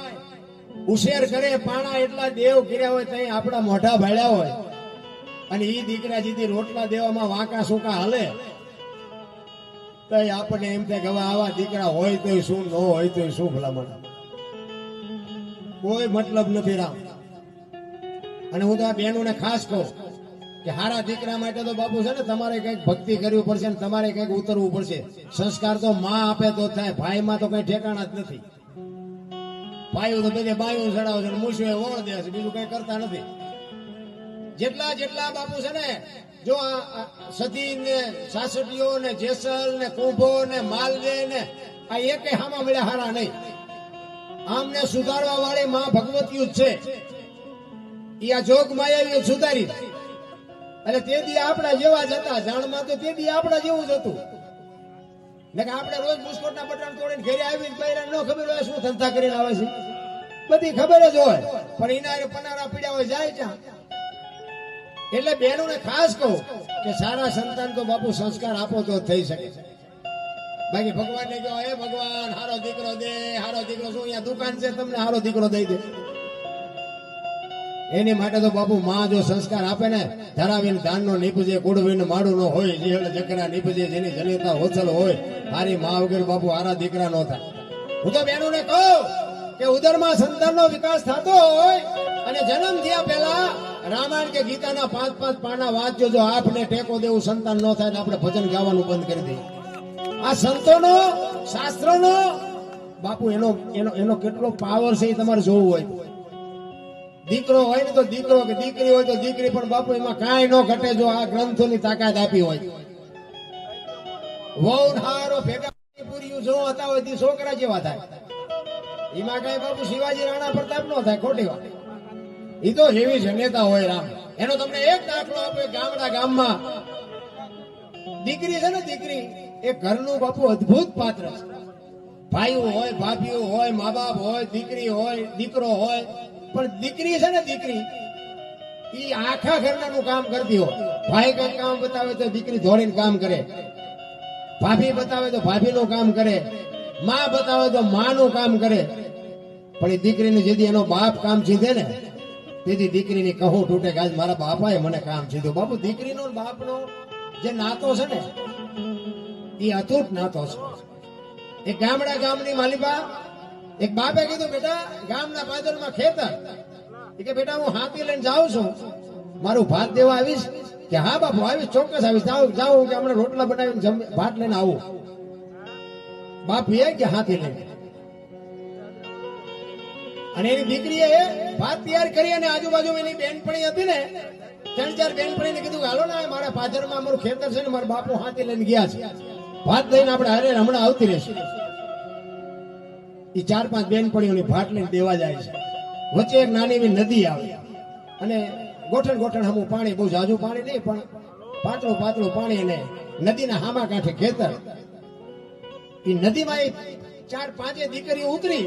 ઉછેર કરે પાણા એટલા દેવ કર્યા હોય ત્યાં આપણા મોઢા ભાળ્યા હોય અને ઈ દીકરા જીતી રોટલા દેવામાં વાંકા સુકા હાલે તો આપણને એમ થાય કે હવે આવા દીકરા હોય તો શું ન હોય તો શું ભલામણ કોઈ મતલબ નથી રામ અને હું તો આ બહેનોને ખાસ કહું કે હારા દીકરા માટે તો બાપુ છે ને તમારે કઈક ભક્તિ કરવી પડશે ને તમારે કઈક ઉતરવું પડશે સંસ્કાર તો માં આપે તો થાય ભાઈમાં તો કઈ ઠેકાણા જ નથી ભાઈઓ તો બધે બાયું ચડાવે છે મૂછું એ વળ દે છે બીજું કઈ કરતા નથી જેટલા બાપુ છે ને જો સતી ને સાસટીઓ ને જેસલ ને કુંભો ને માલવે ને આ એક હામાં મળ્યા હારા નહીં આમને સુધારવા વાળી માં ભગવતીઓ જ છે એ આ જોગ માયાવીઓ સુધારી એટલે તે દી આપણા જેવા જ હતા જાણમાં તો તે દી આપણા જેવું જ હતું ને કે આપણે રોજ બુસ્કોટના બટન તોડીને ઘરે આવીને પહેલા ન ખબર હોય શું ધંધા કરીને આવે છે બધી ખબર જ હોય પણ એના પનારા પીડ્યા હોય જાય ત્યાં એટલે બહેનોને ખાસ કહું કે સારા સંતાન તો બાપુ સંસ્કાર આપો તો થઈ શકે બાકી ભગવાનને કહો હે ભગવાન હારો દીકરો દે હારો દીકરો શું અહીંયા દુકાન છે તમને હારો દીકરો દઈ દે એની માટે તો બાપુ માં જો સંસ્કાર આપે ને ધરાવીને ધાનનો નીપજે કુડવીને માડું ન હોય જે જકરા નીપજે જેની જનેતા હોચલ હોય મારી માં વગર બાપુ હારા દીકરા ન થાય હું તો બહેનોને કહું કે ઉદરમાં સંતાનનો વિકાસ થતો હોય અને જન્મ થયા પહેલા રામાયણ કે ગીતાના 5 પાના વાંચજો જો આપને ટેકો દેવું સંતાન ન થાય તો આપણે ભજન ગાવાનું બંધ કરી દઈએ આ સંતોનો શાસ્ત્રોનો બાપુ એનો કેટલો પાવર છે એ તમારે જોવું હોય દીકરો હોય ને તો દીકરો કે દીકરી હોય તો દીકરી પણ બાપુ એમાં કાંઈ ન ઘટે જો આ ગ્રંથોની તાકાત આપી હોય વહુ હારો ભેગા પૂરી જો હતા હોય તે છોકરા જેવા થાય એમાં કઈ બાપુ શિવાજી રાણા પ્રતાપ નો થાય, ખોટી વાત. એ તો જેવી જનેતા હોય રામ. એનો તમને એક દાખલો આપે, ગામમાં દીકરી છે ને, દીકરી એ ઘરનું બાપુ અદ્ભુત પાત્ર છે. ભાઈઓ હોય, ભાભીઓ હોય, મા બાપ હોય, દીકરી હોય, દીકરો હોય, પણ દીકરી છે ને, દીકરી એ આખા ઘરનાનું કામ કરતી હોય. ભાઈ કઈ કામ બતાવે તો દીકરી દોડીને કામ કરે, ભાભી બતાવે તો ભાભીનું કામ કરે, માં બતાવે તો માનું કામ કરે. પણ એ દીકરીને જેથી એનો બાપ કામ સીધે ને, તેથી દીકરીની કહું તૂટે કે આજ મારા બાપાએ મને કામ સીધું. બાપુ દીકરીનો બાપનો જે નાતો છે ને, એ અતૂટ નાતો છે. એક ગામની માલિકા, એક બાપે કીધું, બેટા ગામના બાજરમાં ખેતર, કે બેટા હું હાથી લઈને જાઉં છું, મારું ભાત દેવા આવીશ? કે હા બાપુ આવીશ, ચોક્કસ આવીશ. જાઉં કે હમણાં રોટલા બનાવીને ભાત લઈને આવું. બાપ એ કે હાથી લઈને, અને એની દીકરીએ ભાત તૈયાર કરી અને આજુબાજુ એની બેનપણી હતી ને, 3-4 બેનપણીને કીધું કે હાલો ને મારા પાદરમાં અમારું ખેતર છે ને, મારા બાપુ હાથી લઈને ગયા છે, ભાત લઈને આપણે હારે હમણાં આવતી રહેશું. એ 4-5 બેનપણીઓની ભાત લઈને દેવા જાય છે. વચ્ચે એક નાની એવી નદી આવે અને ગોઠણ હમું પાણી, બહુ જાજુ પાણી નહીં પણ પાતળું પાણી, અને નદીના હામા કાંઠે ખેતર. એ નદીમાં એ 4-5 દીકરીઓ ઉતરી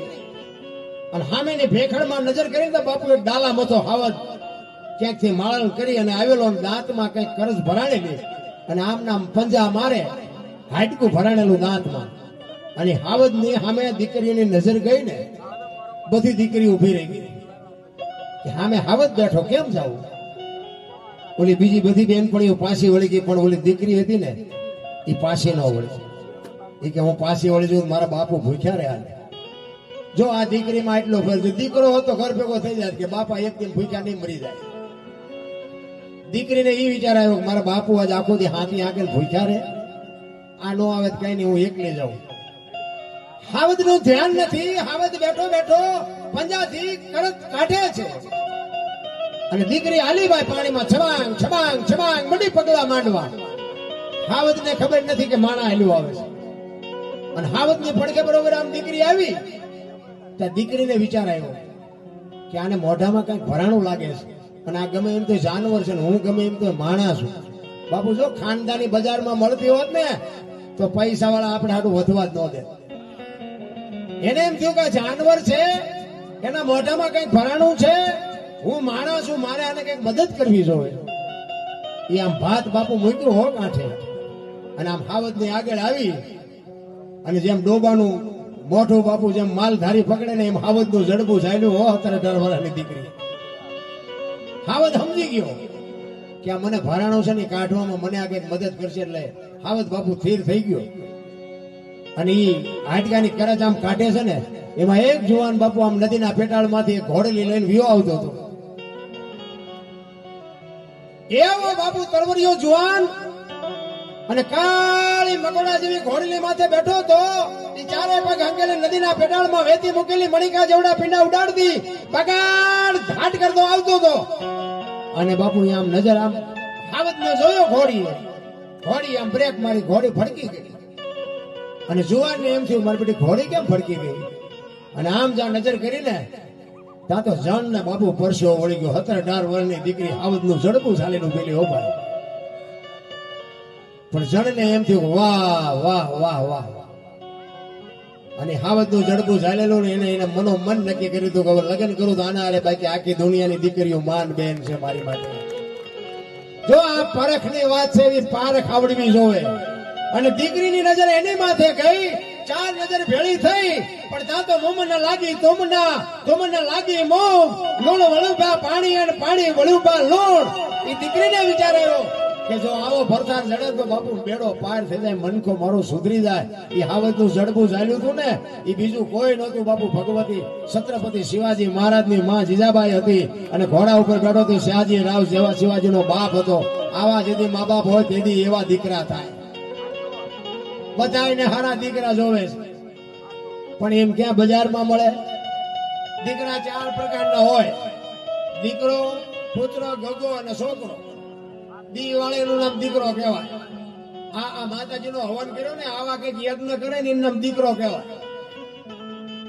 અને સામેની ભેખડમાં નજર કરીને તો બાપુ એક ડાલા મથો હાવજ ક્યાંકથી માળણ કરી અને આવેલો, દાંતમાં કઈક કરજ ભરાણેલી, અને આમના પંજા મારે, હાડકું ભરાણેલું દાંતમાં. અને હાવજની સામે દીકરીઓની નજર ગઈ ને, બધી દીકરી ઉભી રહી ગઈ કે સામે હાવજ બેઠો, કેમ જાવું? ઓલી બીજી બધી બેનપણીઓ પાછી વળી ગઈ, પણ ઓલી દીકરી હતી ને એ પાછી ન વળી. એ કે હું પાછી વળી જઉં, મારા બાપુ ભૂખ્યા રહ્યા. જો આ દીકરીમાં એટલો ફેર, દીકરો હતો ઘર ભેગો થઈ જાય કે બાપા એક દિન ભૂખ્યા નહીં મરી જાય. દીકરીને એ વિચાર આવ્યો કે મારા બાપુ આજ આખો દી હાથી આંકેલ ભૂખ્યા રે, આ નો આવે કઈ નહીં, હું એકલી જાઉં. હાવજ નું ધ્યાન નથી, હાવજ બેઠો પંજાથી કરત કાઢે છે, અને દીકરી આલીબાઈ પાણીમાં છબાંગ મડી પગલા માંડવા. હાવજ ને ખબર નથી કે માણા હાલ્યું આવે છે, અને હાવજ ની પડકે બરોબર આમ દીકરી આવી. ત્યાં દીકરીને વિચાર આવ્યો કે આને મોઢામાં કઈક ભરાણું લાગે છે, અને આ ગમે એમ તો જાનવર છે ને હું ગમે એમ તો માણસ છું. બાપુ જો ખાનદાની બજારમાં મળતી હોત ને તો પૈસા વાળા આપણે હાટું વધવા જ ન દે. એને એમ થયું કે જાનવર છે, એના મોઢામાં કઈક ભરાણું છે, હું માણસ છું, મારે આને કઈક મદદ કરવી જોઈએ. એ આમ ભાત બાપુ મૂક્યું હો કાંઠે, અને આમ હાવજ ની આગળ આવી, અને જેમ ડોબાનું મોઢું બાપુ જેમ માલધારી પકડે ને એમ હાવજ નું જડબું ચાલ્યું હો. 18 વર્ષની દીકરી હાવજ સમજી ગયો કે આ મને ભરાણું છે ને કાઢવામાં મને આ કઈક મદદ કરશે, એટલે હાવજ બાપુ સ્થિર થઈ ગયો. અને ઈ હાડકાની કરજ આમ કાઢે છે ને, એમાં એક જુવાન બાપુ આમ નદીના પેટાળમાંથી એક ઘોડલી લઈને વિયો આવતો હતો. એવો બાપુ તરવરિયો જુવાન, અને કાળી મકોડા જેવી ઘોડલી માથે બેઠો તો એ ચારે પગ હંકેલી નદીના પેટાળમાં વેતી મૂકેલી મણિકા જેવડા પીંડા ઉડાડતી બગાડ ઘાટ કરતો આવતો હતો. અને બાપુ આમ નજર આમ હાવજ ને જોયો, ઘોડી આમ બ્રેક મારી, ઘોડી ફડકી ગઈ. અને જુવાન ને એમ થયું મારી બેટી ઘોડી કેમ ફડકી ગઈ, અને આમ જ્યાં નજર કરીને ત્યાં તો જણ ને બાપુ પરસો વળી ગયો. 18 વર્ષની દીકરી હાવજ નું ઝડપું ચાલીનું પેલી ઓપાય. પણ જણ ને એમ થયું વાહ વાહ વાહ વાહ, અને હાવજ નું ઝડપું ચાલેલું ને એને મન નક્કી કર્યું હતું કે હવે લગ્ન કરું તો આના અરે બાકી આખી દુનિયાની દીકરીઓ માન બેન છે મારી માટે. જો આ પરખ ની વાત છે, એવી પારખ આવડવી જોવે. અને દીકરીની નજર એની માથે ગઈ, 4 નજર ભેળી થઈ, પણ ત્યાં તો મોમના લાગી તોમના લાગી મોમ, લૂણ વળુબા પાણી અને પાણી વળુબા લૂણ. એ દીકરીને વિચાર આવ્યો કે જો આવો ભરતાર જડે તો બાપુ બેડો પાર થઈ જાય, મનખો મારો સુધરી જાય. એ હાવજ નું જડબું ચાલ્યું હતું ને, એ બીજું કોઈ નહોતું બાપુ, ભગવતી છત્રપતિ શિવાજી મહારાજની માં જીજાબાઈ હતી, અને ઘોડા ઉપર બેઠો હતી શિવાજી રાવ જેવા શિવાજીનો બાપ હતો. આવા જેથી મા બાપ હોય તેથી એવા દીકરા થાય. બધાને હારા દીકરા જોવે છે, પણ એમ ક્યાં બજારમાં મળે? દીકરા 4 પ્રકારના હોય, દીકરો, પુત્ર, ગગો અને છોકરો. દીવાળીનું નામ દીકરો કહેવાય. આ માતાજીનો હવન કર્યો ને, આવા કઈક યજ્ઞ કરે ને એનું નામ દીકરો કહેવાય.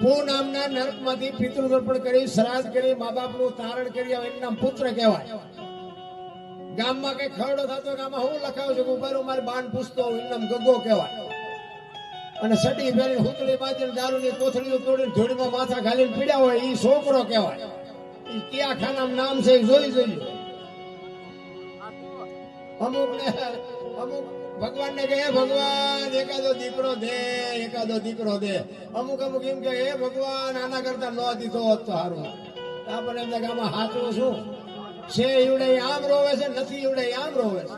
પૂ નામના નરકમાંથી પિતૃતર્પણ કરી શ્રાદ્ધ કરી મા બાપનું તારણ કરી એનું નામ પુત્ર કહેવાય. ગામમાં કઈ ખરડો થતો ગામમાં હું લખાવું છું ઉભા મારી બાણ પૂછતો એનું નામ ગગો કહેવાય. અને સટી ફેરી હુતળી બાંધીને દારૂની કોથળીઓ તોડીને ધૂળમાં માથા ઘાલીને પીડ્યા હોય એ છોકરો કહેવાય. એ કયા ખાનાનું નામ છે એ જોઈ જોઈએ. અમુક ભગવાનને કહે ભગવાન એકાદો દીકરો દે. અમુક એમ કે હે ભગવાન આના કરતા ન દીધો હોત તો સારું. આપણને એમ ગામમાં હાચું શું છે ઈવડે આમ રોવે છે નથી ઈવડે આમ રોવે છે.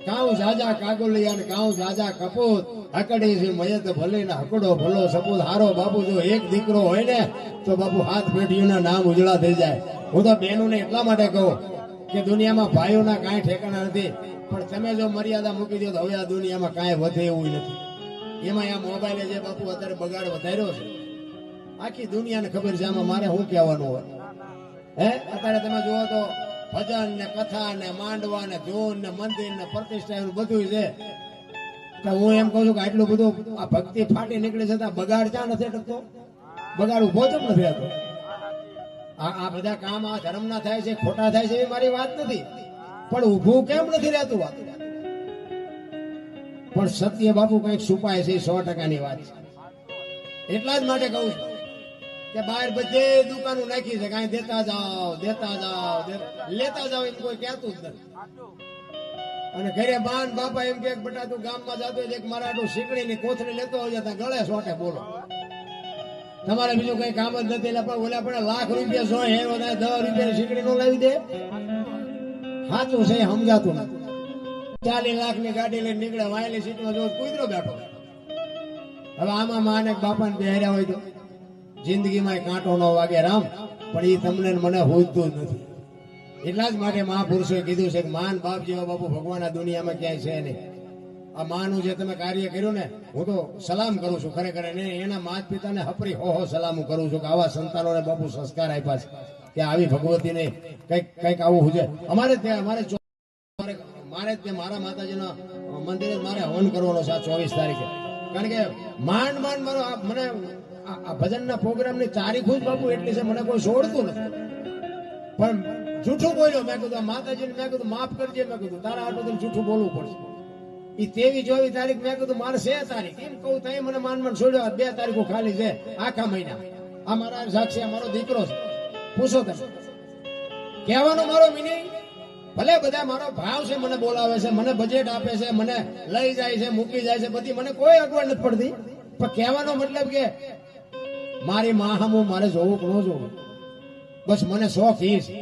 કાઉ જાજા કાગુલિયા ને કાઉ જાજા કપૂત હકડી છે મયત ભલે ને હકડો ભલો સપૂત હારો. બાપુ જો એક દીકરો હોય ને તો બાપુ હાથ પેઢીઓના નામ ઉજળા થઈ જાય. હું તો બહેનોને એટલા માટે કહું કે દુનિયામાં ભાઈઓના કાંઈ ઠેકાણા નથી, પણ તમે જો મર્યાદા મૂકી દો તો હવે આ દુનિયામાં કાંઈ વધે એવું નથી. એમાં આ મોબાઈલે જે બાપુ અત્યારે બગાડ વધાર્યો છે આખી દુનિયાને ખબર છે. આમાં મારે શું કહેવાનું હોય હે? અત્યારે તમે જુઓ તો ભજન ને કથા ને માંડવા ને ધૂન ને મંદિર ને પ્રતિષ્ઠા બધું છે. તો હું એમ કહું છું કે આટલું બધું આ ભક્તિ ફાટી નીકળે છે તો બગાડ ક્યાં નથી ટકતો? બગાડ ઉભો જ નથી થતો. આ બધા કામ આ ધર્મના થાય છે ખોટા થાય છે એ મારી વાત નથી, પણ ઊભું કેમ નથી રહેતું? વાત પણ સત્ય બાપુ કઈક છુપાય છે 100%ની વાત છે. એટલા જ માટે કહું છું કે બહાર બધે દુકાનો નાખી છે કાંઈ દેતા જાઓ લેતા જાઓ એમ કોઈ કહેતું જ નથી. અને ઘરે બાન બાપા એમ કે બટા તું ગામમાં જતો એક મારા શીકડીની કોથળી લેતો હોય ત્યાં ગળે સોટે બોલો. તમારે બીજું કઈ કામ જ નથી એટલે પણ ઓલા પણ લાખ રૂપિયા સો હે 10 રૂપિયા શીકડી નો લાવી દે. સાચું છે સમજાતું નથી. 40 લાખની ગાડી લઈને નીકળે વાયલી સીટમાં જો કુતરો બેઠો. હવે આમાં માને બાપાને બેહર્યા હોય તો જિંદગીમાં કાંટો ન વાગે રામ, પણ એ તમને મને હોજતું જ નથી. એટલા જ માટે મહાપુરુષોએ કીધું છે કે માન બાપ જેવા બાપુ ભગવાન આ દુનિયામાં ક્યાંય છે નહીં. આ માનું જે તમે કાર્ય કર્યું ને હું તો સલામ કરું છું ખરેખર. એના માત પિતાને હપરી હો સલામ કરું છું કે આવા સંતાનોને બાપુ સંસ્કાર આપ્યા છે કે આવી ભગવતીને કઈક આવું છે. અમારે ત્યાં મારા માતાજીના મંદિરે મારે હવન કરવાનો છે 24 તારીખે. કારણ કે માંડ મારો મને આ ભજનના પ્રોગ્રામની તારીખ જ બાપુ એટલી છે મને કોઈ છોડતું નથી. પણ જૂઠું બોલ્યો મેં કીધું માતાજીને મેં કીધું માફ કરજે. મેં કીધું તારા હાટું જૂઠું બોલવું પડશે. એ 23-24 તારીખ મેં કીધું મારે 6 તારીખ એમ કહું તો મને માન છોડ્યો. 2 તારીખો ખાલી છે આખા મહિના. આ મારા સાક્ષી મારો દીકરો છે. પૂછો તમે કહેવાનો મારો મિનિંગ ભલે બધા મારો ભાવ છે મને બોલાવે છે મને બજેટ આપે છે મને લઈ જાય છે મૂકી જાય છે બધી મને કોઈ અગવડ નથી પડતી. પણ કહેવાનો મતલબ કે મારી માહમું મારે જોવું કે ન જોવું બસ મને શોખ ઈ છે.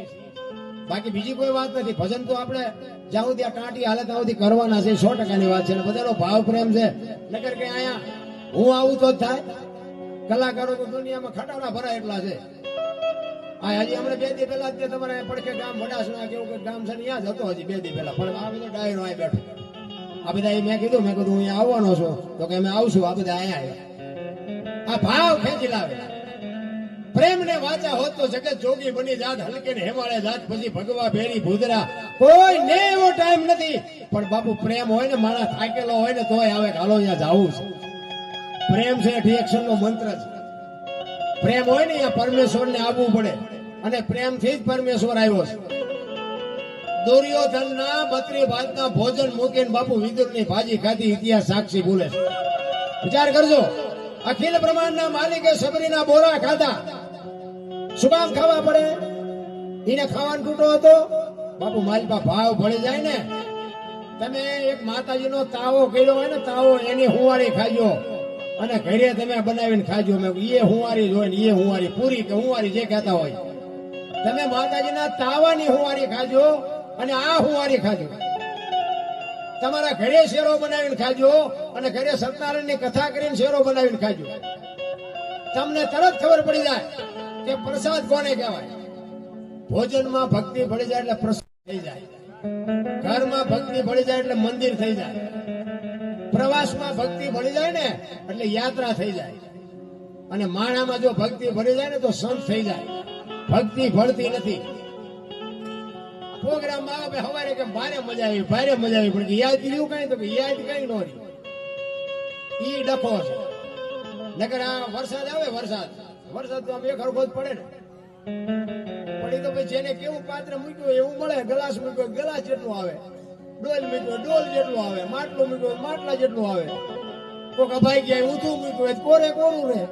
બાકી બીજી કોઈ વાત નથી. ભજન તો આપણે જ્યાં ત્યાં ટાંટી હાલે ત્યાં સુધી કરવાના છે 100%ની વાત છે. બધાનો ભાવ પ્રેમ છે. નકર કે અહીંયા હું આવું તો જ થાય. કલાકારો તો દુનિયામાં ખટાડા ભરાય એટલા છે. આ હજી હમણાં 2 દી પહેલા તમારે પડખે ગામ વડાસણા કેવું કે ગામ છે ત્યાં જ હતો હજી 2 દી પહેલા. પણ આ બધો ડાયરો અહીં બેઠો. આ બધા મેં કીધું અહીંયા આવવાનો છો તો કે અમે આવશું. આ બધા અહીંયા આવ્યા. આ ભાવ ખેંચી લાવે. પ્રેમ ને વાચા હોત તો જગત જોગી બની જાત હલકે ને હેમાળે જાત પછી ભગવા ભેરી ભૂદરા કોઈ ને એવો ટાઈમ નથી. પણ બાપુ પ્રેમ હોય ને માણસ થાકેલો હોય ને તોય આવે હાલો અહીંયા જાવું છે. પ્રેમ છે રિએક્શન નો મંત્ર છે. પ્રેમ હોય ને અહીંયા પરમેશ્વર ને આવવું પડે અને પ્રેમથી જ પરમેશ્વર આવ્યો છે. દુર્યોધન ના 32 ભાતના ભોજન મૂકીને બાપુ વિદુર ની ભાજી ખાધી ઇતિહાસ સાક્ષી બોલે છે. વિચાર કરજો અખિલ બ્રહ્માંડના માલિકે સબરીના બોરા ખાધા. શું કામ ખાવા પડે? એને ખાવાનો તૂટો હતો બાપુ માલપા ભાવ ભળી જાય ને. તમે એક માતાજીનો તાવો કર્યો હોય ને તાવો એની હુંવારી ખાજો અને ઘરે તમે બનાવીને ખાજો. મેં એ હુંવારી જોઈ ને એ હુંવારી પૂરી કે હુંવારી જે કહેતા હોય તમે માતાજીના તાવાની હુંવારી ખાજો અને આ હુંવારી ખાજો. તમારા ઘરે શેરો બનાવીને ખાજો અને ઘરે સત્યનારાયણની કથા કરીને શેરો બનાવીને ખાજો. તમને તરત ખબર પડી જાય કે પ્રસાદ કોને કહેવાય. ભોજનમાં ભક્તિ ભળી જાય એટલે પ્રસાદ થઈ જાય. ઘરમાં ભક્તિ ભળી જાય એટલે મંદિર થઈ જાય. પ્રવાસમાં ભક્તિ ભળી જાય ને એટલે યાત્રા થઈ જાય. અને માણામાં જો ભક્તિ ભળી જાય ને તો સંત થઈ જાય. ભક્તિ ભળતી નથી. પ્રોગ્રામમાં આવે હવારે કે ભારે મજા આવી પણ યાદ કર્યું કઈ તો યાદ કઈ ન રહ્યું. ઈ ડખો છે. નકર આ વરસાદ આવે વરસાદ તો આમ એક હરખો જ પડે ને પડી તો પછી જેને કેવું પાત્ર મૂક્યું એવું મળે ગ્લાસ મૂક્યો ગ્લાસ જેટલું આવે ડોલ મૂક્યો ડોલ જેટલું આવે માટલું મૂક્યું માટલા જેટલું આવે કોક અભાઈ ગયા ઊંધું મૂક્યું કોરે કોરું રહે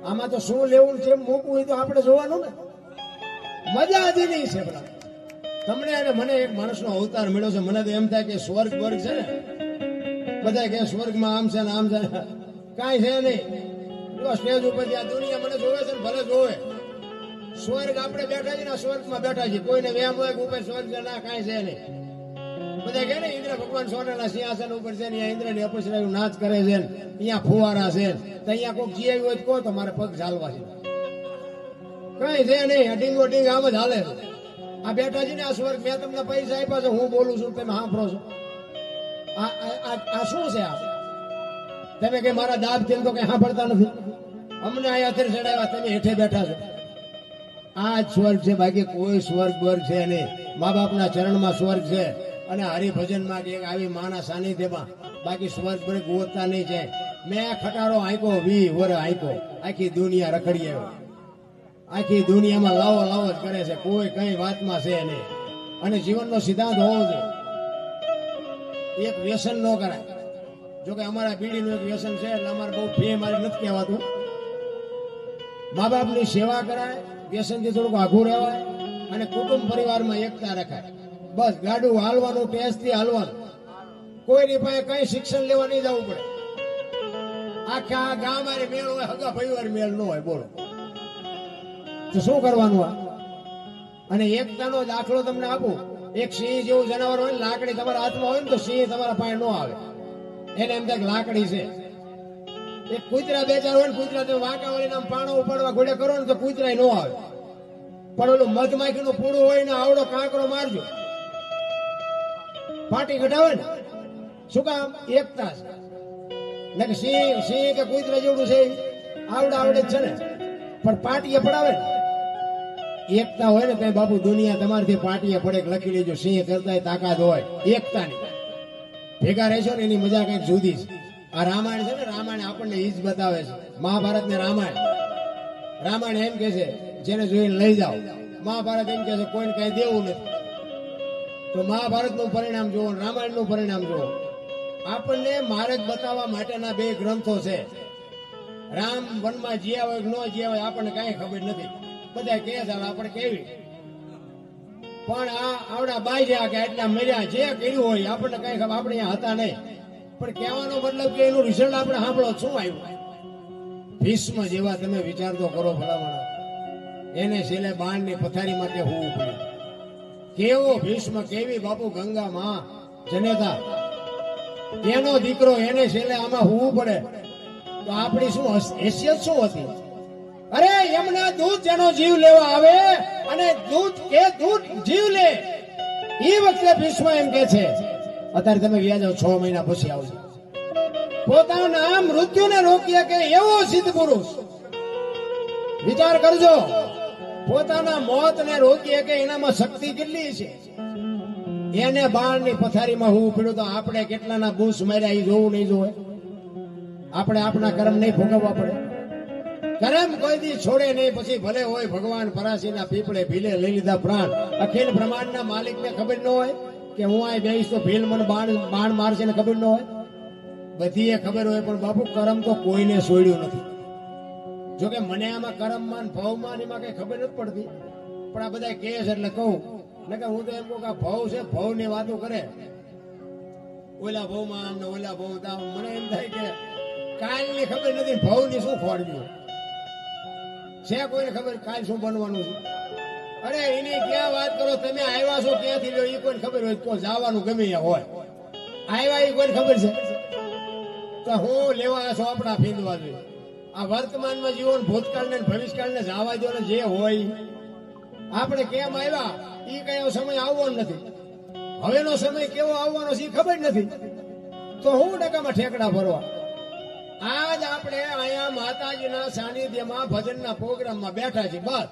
આમાં તો શું લેવું છે મૂકવું એ તો આપણે જોવાનું ને મજા જ નહીં છે પેલા તમને અને મને એક માણસનો અવતાર મળ્યો છે મને તો એમ થાય કે સ્વર્ગ વર્ગ છે ને બધા કે સ્વર્ગમાં આમ છે ને આમ છે કાંઈ છે નહીં સ્ટેજ ઉપર આ દુનિયા મને જોવે છે ને ભલે જોવે સ્વર્ગ આપણે બેઠા છીએ ને સ્વર્ગમાં બેઠા છીએ કોઈને વેમ હોય કે ઉપર સ્વર્ગ છે ના કાંઈ છે નહીં બધા કે ને ઇન્દ્ર ભગવાન સોનાના સિંહાસન ઉપર છે ને ઇન્દ્ર ની અપસરાયું નાચ કરે છે ને અહીંયા ફુવારા છે તો અહીંયા કોઈક જીવ્યું હોય તો કહો તો મારે પગ ચાલવા છે કઈ છે નહીં આ ડીંગો ડીંગ આમ જ હાલે છે આ બેઠા છે ને આ સ્વર્ગ મેં તમને પૈસા આપ્યા છે હું બોલું છું તમે સાંભળો છો આ શું છે આ તમે કે મારા દાબ તેમ તો કઈ સાંભળતા નથી અમને અહીંયા અત્યારે ચડાવ્યા તમે હેઠે બેઠા છો આ જ સ્વર્ગ છે બાકી કોઈ સ્વર્ગ વર્ગ છે નહીં મા બાપના ચરણમાં સ્વર્ગ છે અને હરિભજનમાં કે આવી માના સાનિધ્યમાં બાકી સ્વર્ગ વર્ગ ગોતતા નહીં છે મેં ખટારો આંકો 20 વર્ષ આંકો આખી દુનિયા રખડી આવ્યો આખી દુનિયામાં લાવો લાવો જ કરે છે કોઈ કઈ વાતમાં છે નહીં અને જીવનનો સિદ્ધાંત હોવો જોઈએ એક વ્યસન ન કરાય જોકે અમારા બીડીનું એક વ્યસન છે એટલે અમારે બહુ ફી મારે નથી કહેવાતું મા બાપની સેવા કરાય વ્યસનથી થોડુંક આઘું રહેવાય અને કુટુંબ પરિવારમાં એકતા રખાય બસ ગાડું હાલવાનું ટેસ્ટથી હાલવાનું કોઈની પાસે કઈ શિક્ષણ લેવા નહીં જવું પડે આખા ગામ મારે મેળ હોય હગા પરિવાર મેળ ન હોય બોલો તો શું કરવાનું આ અને એકતાનો દાખલો તમને આપું એક સિંહ જેવું જનાવર હોય ને લાકડી તમારા હાથમાં હોય ને તો સિંહ તમારા પાસે ન આવે એને એમ થાય લાકડી છે એક કૂતરા બે ચાર હોય ને કૂતરા તમે વાંકા વળીને આમ પાણો ઉપાડવા ઘોડે કરો ને તો કૂતરા ન આવે પણ ઓલું મધમાખી નું પૂડું હોય ને આવડો કાંકરો મારજો પાટી ઘટાવે ને શું કામ એકતા છે સિંહ કે કૂતરા જેવડું છે આવડે જ છે ને પણ પાટીએ પડાવે ને એકતા હોય ને કઈ બાપુ દુનિયા તમારથી પાટીએ પડે લખી લેજો સિંહ કરતા તાકાત હોય એકતાની ભેગા રહેશો ને એની મજા કઈક જુદી છે આ રામાયણ છે ને રામાયણ આપણને ઈ જ બતાવે છે મહાભારત ને રામાયણ એમ કે છે જેને જોઈને લઈ જાઓ મહાભારત એમ કે છે કોઈને કઈ દેવું નથી તો મહાભારત નું પરિણામ જુઓ રામાયણ નું પરિણામ જુઓ આપણને માર્ગ બતાવવા માટેના બે ગ્રંથો છે રામ વનમાં જ્યાં હોય ન જ્યાં હોય આપણને કઈ ખબર નથી બધા કે છે આપણે કેવી પણ આ આવડા બાઈ જ્યાં કે એટલા મર્યા જે કર્યું હોય આપણને કઈ ખબર આપણે અહીંયા હતા નહીં પણ કહેવાનો મતલબ કે એનું રિઝલ્ટ આપણે સાંભળો શું આવ્યું ભીષ્મ જેવા તમે વિચાર તો કરો ભલામણા એને છેલ્લે બાણની પથારી માટે હોવું પડ્યું કેવો ભીષ્મ કેવી બાપુ ગંગા માં જનેતા એનો દીકરો એને છેલ્લે આમાં હોવું પડે તો આપણી શું હેસિયત શું હતી અરે એમના દૂધ જેનો જીવ લેવા આવે અને દૂધ જીવ લે એ વખતે ભીષ્મ એમ કે છે અત્યારે તમે વ્યાજ 6 મહિના પછી આવજો પોતાના મૃત્યુને રોકીએ કે એવો સિદ્ધ પુરુષ વિચાર કરજો પોતાના મોતને રોકીએ કે એનામાં શક્તિ કેટલી છે એને બાણની પથારીમાં હોવું પડ્યું તો આપણે કેટલાના બૂસ માર્યા એ જોવું નહીં જોવે આપણે આપણા કર્મ નહીં ભોગવવા પડે કર્મ કોઈ દી છોડે નહીં પછી ભલે હોય ભગવાન પરાશીના પીપળે ભીલે લઈ લીધા પ્રાણ અખિલ બ્રહ્માંડના માલિકને ખબર ન હોય કે હું આ બેહીશ તો ભીલ મને બાણ મારશે ને ખબર ન હોય બધી ખબર હોય પણ બાપુ કર્મ તો કોઈને છોડ્યું નથી જોકે મને આમાં કર્મમાં ભવમાં એમાં કઈ ખબર નથી પડતી પણ આ બધા કહે છે એટલે કહું ને હું તો એમ કહું કે ભવ છે ભવ ની વાતો કરે ઓલા ભવમાં આમ ને ઓલા ભવ તામ મને એમ થાય કે કાલની ખબર નથી ભવની શું ખોડવી છે કોઈને ખબર કાલ શું બનવાનું છે અરે એની ક્યાં વાત કરો તમે આવ્યા છો ક્યાંથી લ્યો એ કોઈને ખબર હોય તો જવાનું ગમે હોય આવ્યા એ કોઈને ખબર છે તો હું લેવા છો આપણા ફીંદવા જોઈએ આ વર્તમાનમાં જીવન ભૂતકાળ ને ભવિષ્યકાળ ને જવા દો ને જે હોય આપણે કેમ આવ્યા એ કયો સમય આવવાનો નથી હવેનો સમય કેવો આવવાનો છે એ ખબર નથી તો હું ડગામાં ઠેકડા ભરવા આજ આપણે અહીંયા માતાજીના સાનિધ્યમાં ભજનના પ્રોગ્રામમાં બેઠા છીએ બસ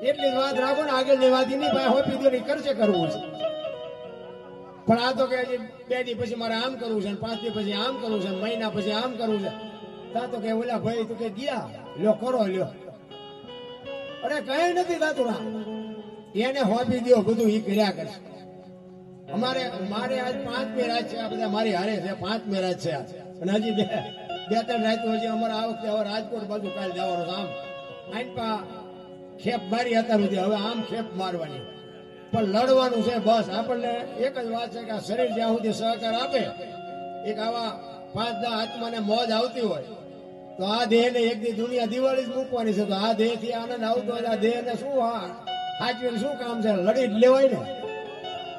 એટલી જ વાત રાખો ને આગળની વાત એની પાસે હોપી દો કરશે કરવું છે પણ આ તો કે 2 દી પછી મારે આમ કરવું છે 5 દી પછી આમ કરવું છે મહિના પછી આમ કરવું છે તા તો કે ઓલા ભાઈ તું કે ગયા લ્યો કરો લ્યો, અરે કઈ નથી થતું ના, એને હોપી દો બધું ઈ કર્યા કરશે. મારે આજ 5મી રાત છે, આ બધા મારી હારે છે, 5મી રાત છે અને હજી બે ત્રણ રાત હજી અમારે આ વખતે હવે રાજકોટ બાજુ કાલ જવાનું છે. આમ આઈપા ખેપ મારી હતા સુધી હવે આમ ખેપ મારવાની, પણ લડવાનું છે બસ. આપણને એક જ વાત છે કે આ શરીર જ્યાં સુધી સહકાર આપે, એક આવા 5-10 આત્માને મોજ આવતી હોય તો આ દેહ ને એક દી દુનિયા દિવાળી જ મૂકવાની છે. તો આ દેહ થી આનંદ આવતો હોય આ દેહ ને શું હાચવીને શું કામ છે, લડી જ લેવાય ને.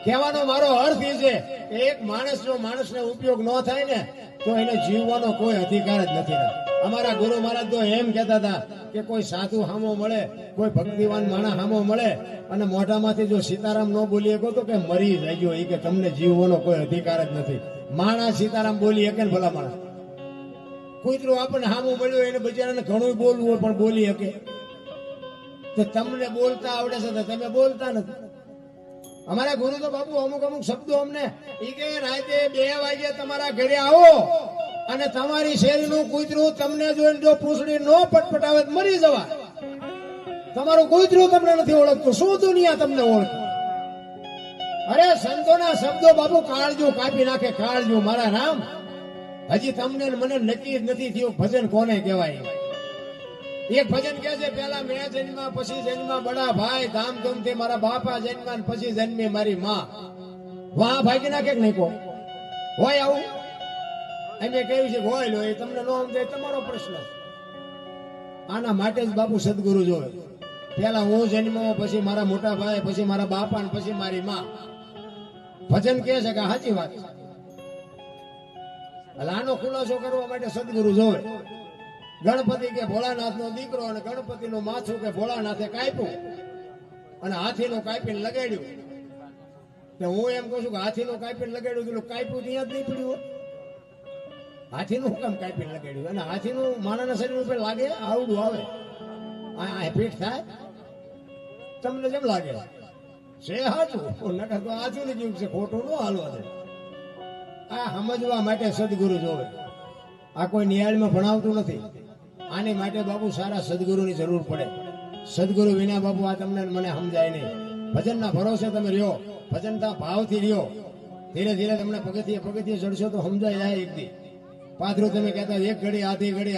કહેવાનો મારો અર્થ એ છે કે એક માણસ જો માણસને ઉપયોગ ન થાય ને તો એને જીવવાનો કોઈ અધિકાર જ નથી. અમારા ગુરુ મહારાજ તો એમ કહેતા હતા કે કોઈ સાધુ હામો મળે, કોઈ ભક્તિવાન માણસ હામો મળે અને મોઢામાંથી જો સીતારામ ન બોલી શકો તો કે મરી જાય, એ કે તમને જીવવાનો કોઈ અધિકાર જ નથી. માણસ સીતારામ બોલી શકે ને ભલા માણસ, કૂતરું આપણને હામું મળ્યું એને બિચારાને ઘણું બોલવું હોય પણ બોલી શકે. તો તમને બોલતા આવડે છે તો તમે બોલતા નથી. અમારા ગુરુ તો બાપુ અમુક શબ્દો અમને ઈ કે રાતે 2 વાગે તમારા ઘરે આવો અને તમારી શેરીનું કૂતરું તમને જોઈને જો પૂંછડી નો પટપટાવે મરી જવા. તમારું કૂતરું તમને નથી ઓળખતું, શું દુનિયા તમને ઓળખે? અરે સંતોના શબ્દો બાપુ કાળજું કાપી નાખે, કાળજું મારા રામ. હજી તમને મને નક્કી જ નથી થયું ભજન કોને કહેવાય. એક ભજન કે છે પેલા મેં જન્મા પછી જન્મા બડા ભાઈ, ધામધૂમથી મારા બાપા જન્મા પછી જન્મી મારી માં. વાહ ભાગી નાખે કે નહીં કો હોય આવું? અમે કહ્યું છે હોય લો, એ તમને ન સમજાય તમારો પ્રશ્ન. આના માટે જ બાપુ સદગુરુ જોવે. પેલા હું જન્મ્યો, પછી મારા મોટા ભાઈ, પછી મારા બાપા ને પછી મારી માં. ભજન કે છે કે સાચી વાત. આનો ખુલાસો કરવા માટે સદગુરુ જોવે. ગણપતિ કે ભોળાનાથ નો દીકરો અને ગણપતિ નું માથું કે ભોળાનાથે કાપ્યું અને હાથી નું કાપીને લગાડ્યું. હું એમ કહું છું કે હાથી નું કાપીને લગાડ્યું, પેલું કાપ્યું ત્યાં જ નહીં પડ્યું. હાથી નું કામ કાપીને લગાડ્યું અને હાથી નું માણસના શરીર ઉપર લાગે આવડું આવે, આ પીઠ થાય તમને જેમ લાગે છે હાચું, નકર તો આધુનિક યુગ છે, ખોટું ન હાલવા દે. આ સમજવા માટે સદગુરુ જોવે. આ કોઈ નિયાળમાં ભણાવતું નથી. આની માટે બાપુ સારા સદગુરુની જરૂર પડે. સદગુરુ વિના બાપુ આ તમને મને સમજાય નહીં. ભજનના ભરોસે તમે રહ્યો, ભજનના ભાવથી રહ્યો, ધીરે ધીરે તમને પગથિયે ચડશો તો સમજાય જાય. એક દી પાથરું તમે કહેતા એક ઘડી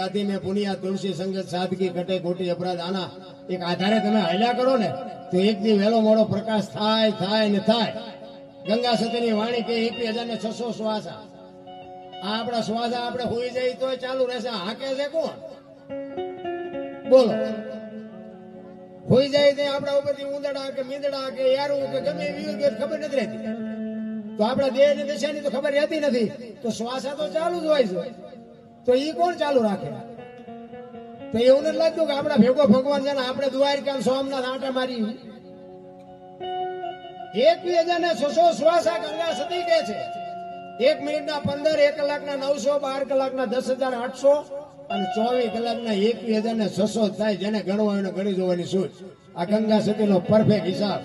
આધી મેં પુનિયા તુલસી સંગત સાદગી કટે ખોટી અપરાધ. આના એક આધારે તમે હાલ્યા કરો ને તો એક દી વહેલો મોડો પ્રકાશ થાય ને થાય. ગંગા સતીની વાણી કે 21,600 શ્વાસા. આ આપણા શ્વાસા આપણે હોઈ જાય તો ચાલુ રહેશે. હાકે છે કોણ બોલો? હોઈ જાય તે આપણા ઉપરથી ઉંદડા કે મીંદડા કે યારું કે ગમે એવી ખબર નથી રહેતી. તો આપણા દેહ ની દિશાની તો ખબર રહેતી નથી. તો શ્વાસા તો ચાલુ જ હોય છે. તો એ કોણ ચાલુ રાખે? તો એવું નથી લાગતું કે આપણા ભેગો ભગવાન છે ને આપણે દ્વારકા સોમનાથ આંટા મારી. 21,600 શ્વાસા ગંગા સતી કે છે. 1 મિનિટના 15, 1 કલાકના 900, 12 કલાકના 10,800 અને 24 કલાકના 21,600 થાય. જેને ગણવો એને ગણી જોવાની સૂચ. આ ગંગા સતીનો પરફેક્ટ હિસાબ.